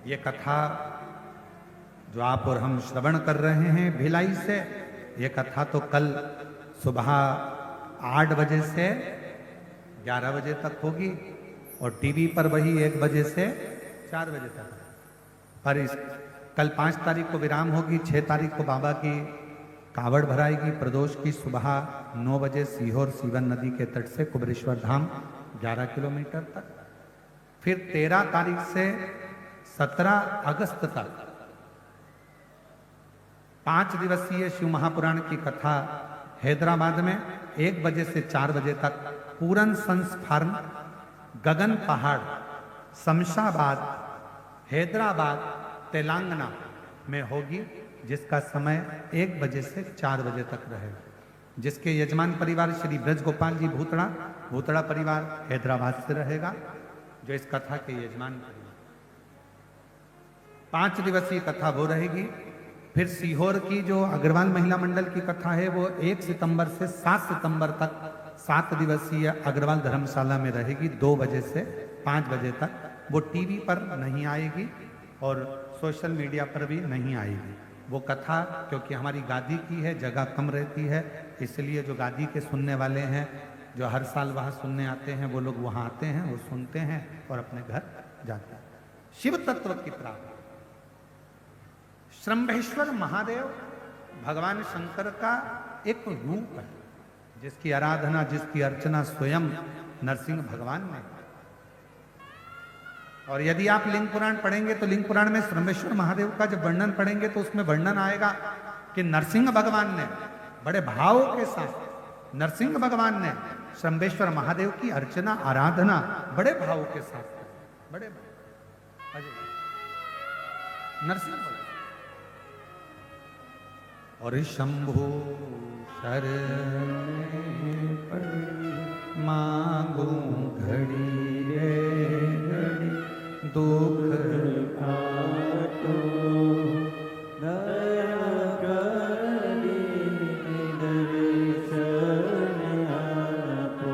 ये कथा जो आप और हम श्रवण कर रहे हैं भिलाई से, ये कथा तो कल सुबह 8 बजे से 11 बजे तक होगी और टीवी पर वही 1 बजे से 4 बजे तक। पर इस कल 5 तारीख को विराम होगी, 6 तारीख को बाबा की कावड़ भराएगी प्रदोष की सुबह 9 बजे सीहोर सीवन नदी के तट से कुबरेश्वर धाम 11 किलोमीटर तक। फिर 13 तारीख से 17 अगस्त तक 5 दिवसीय शिव महापुराण की कथा हैदराबाद में 1 बजे से 4 बजे तक पूरन संस्फार्म गगन पहाड़ शमशाबाद हैदराबाद तेलंगाना में होगी, जिसका समय 1 बजे से 4 बजे तक रहेगा, जिसके यजमान परिवार श्री ब्रज गोपाल जी भूतड़ा परिवार हैदराबाद से रहेगा, जो इस कथा के यजमान परिवार। 5 दिवसीय कथा वो रहेगी। फिर सीहोर की जो अग्रवाल महिला मंडल की कथा है वो 1 सितंबर से 7 सितंबर तक 7 दिवसीय अग्रवाल धर्मशाला में रहेगी 2 बजे से 5 बजे तक। वो टीवी पर नहीं आएगी और सोशल मीडिया पर भी नहीं आएगी वो कथा, क्योंकि हमारी गादी की है, जगह कम रहती है, इसलिए जो गादी के सुनने वाले हैं, जो हर साल वहाँ सुनने आते हैं, वो लोग वहाँ आते हैं, वो सुनते हैं और अपने घर जाते हैं। शिव तत्व की प्राप्ति। श्रंभेश्वर महादेव भगवान शंकर का एक रूप है, जिसकी आराधना, जिसकी अर्चना स्वयं नरसिंह भगवान ने। और यदि आप लिंग पुराण पढ़ेंगे तो लिंग पुराण में श्रंभेश्वर महादेव का जब वर्णन पढ़ेंगे तो उसमें वर्णन आएगा कि नरसिंह भगवान ने बड़े भाव के साथ, नरसिंह भगवान ने श्रंभेश्वर महादेव की अर्चना आराधना बड़े भाव के साथ, बड़े नरसिंह भगवान। और शंभु शरण मांगू घड़ी रे घड़ी दुख काटो दया करी दर्शन आपो।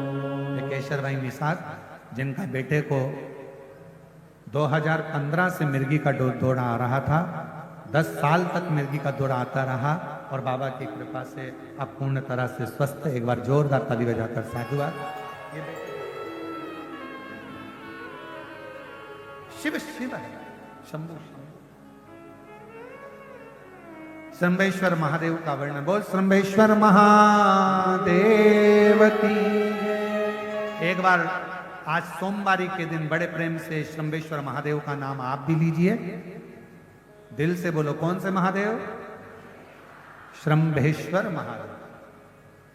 केशर भाई निषाद, जिनका बेटे को 2015 से मिर्गी का दौरा आ रहा था, 10 साल तक मिर्गी का दौरा आता रहा और बाबा की कृपा से अब पूर्ण तरह से स्वस्थ। एक बार जोरदार ताली बजाकर साधुवाद। शिव शिव है, शंभु श्रंभेश्वर महादेव का वर्णन। बोल श्रंभेश्वर महादेव की। एक बार आज सोमवारी के दिन बड़े प्रेम से श्रम्भेश्वर महादेव का नाम आप भी लीजिए। दिल से बोलो, कौन से महादेव? श्रम्भेश्वर महादेव।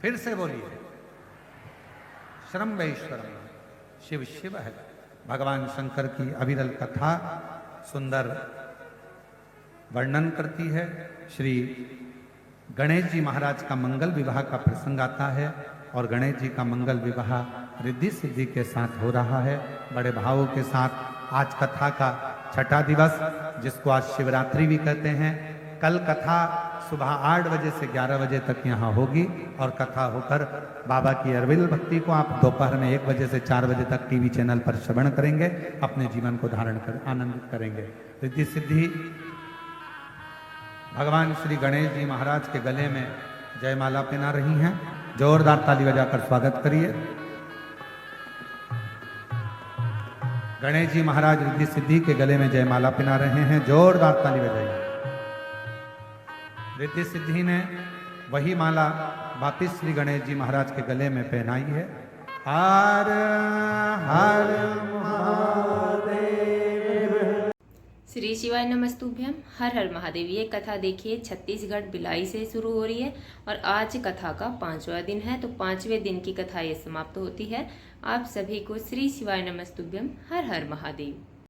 फिर से बोलिए, श्रम्भेश्वर महादेव। शिव शिव है। भगवान शंकर की अविरल कथा सुंदर वर्णन करती है। श्री गणेश जी महाराज का मंगल विवाह का प्रसंग आता है और गणेश जी का मंगल विवाह रिद्धि सिद्धि के साथ हो रहा है, बड़े भावों के साथ। आज कथा का छठा दिवस, जिसको आज शिवरात्रि भी कहते हैं। कल कथा सुबह 8 बजे से 11 बजे तक यहाँ होगी और कथा होकर बाबा की अरविल भक्ति को आप दोपहर में 1 बजे से 4 बजे तक टीवी चैनल पर श्रवण करेंगे, अपने जीवन को धारण कर आनंदित करेंगे। रिद्धि सिद्धि भगवान श्री गणेश जी महाराज के गले में जयमाला पहना रही हैं। जोरदार ताली बजाकर स्वागत करिए। गणेश जी महाराज रिद्धि सिद्धि के गले में जयमाला पहना रहे हैं। जोरदार ताली बजाइए। रिद्धि सिद्धि ने वही माला वापिस श्री गणेश जी महाराज के गले में पहनाई है। हर हर महादेव। श्री शिवाय नमस्तुभ्यम। हर हर महादेव। ये कथा देखिए छत्तीसगढ़ बिलाई से शुरू हो रही है और आज कथा का 5वां दिन है। तो 5वें दिन की कथा ये समाप्त होती है। आप सभी को श्री शिवाय नमस्तुभ्यम। हर हर महादेव।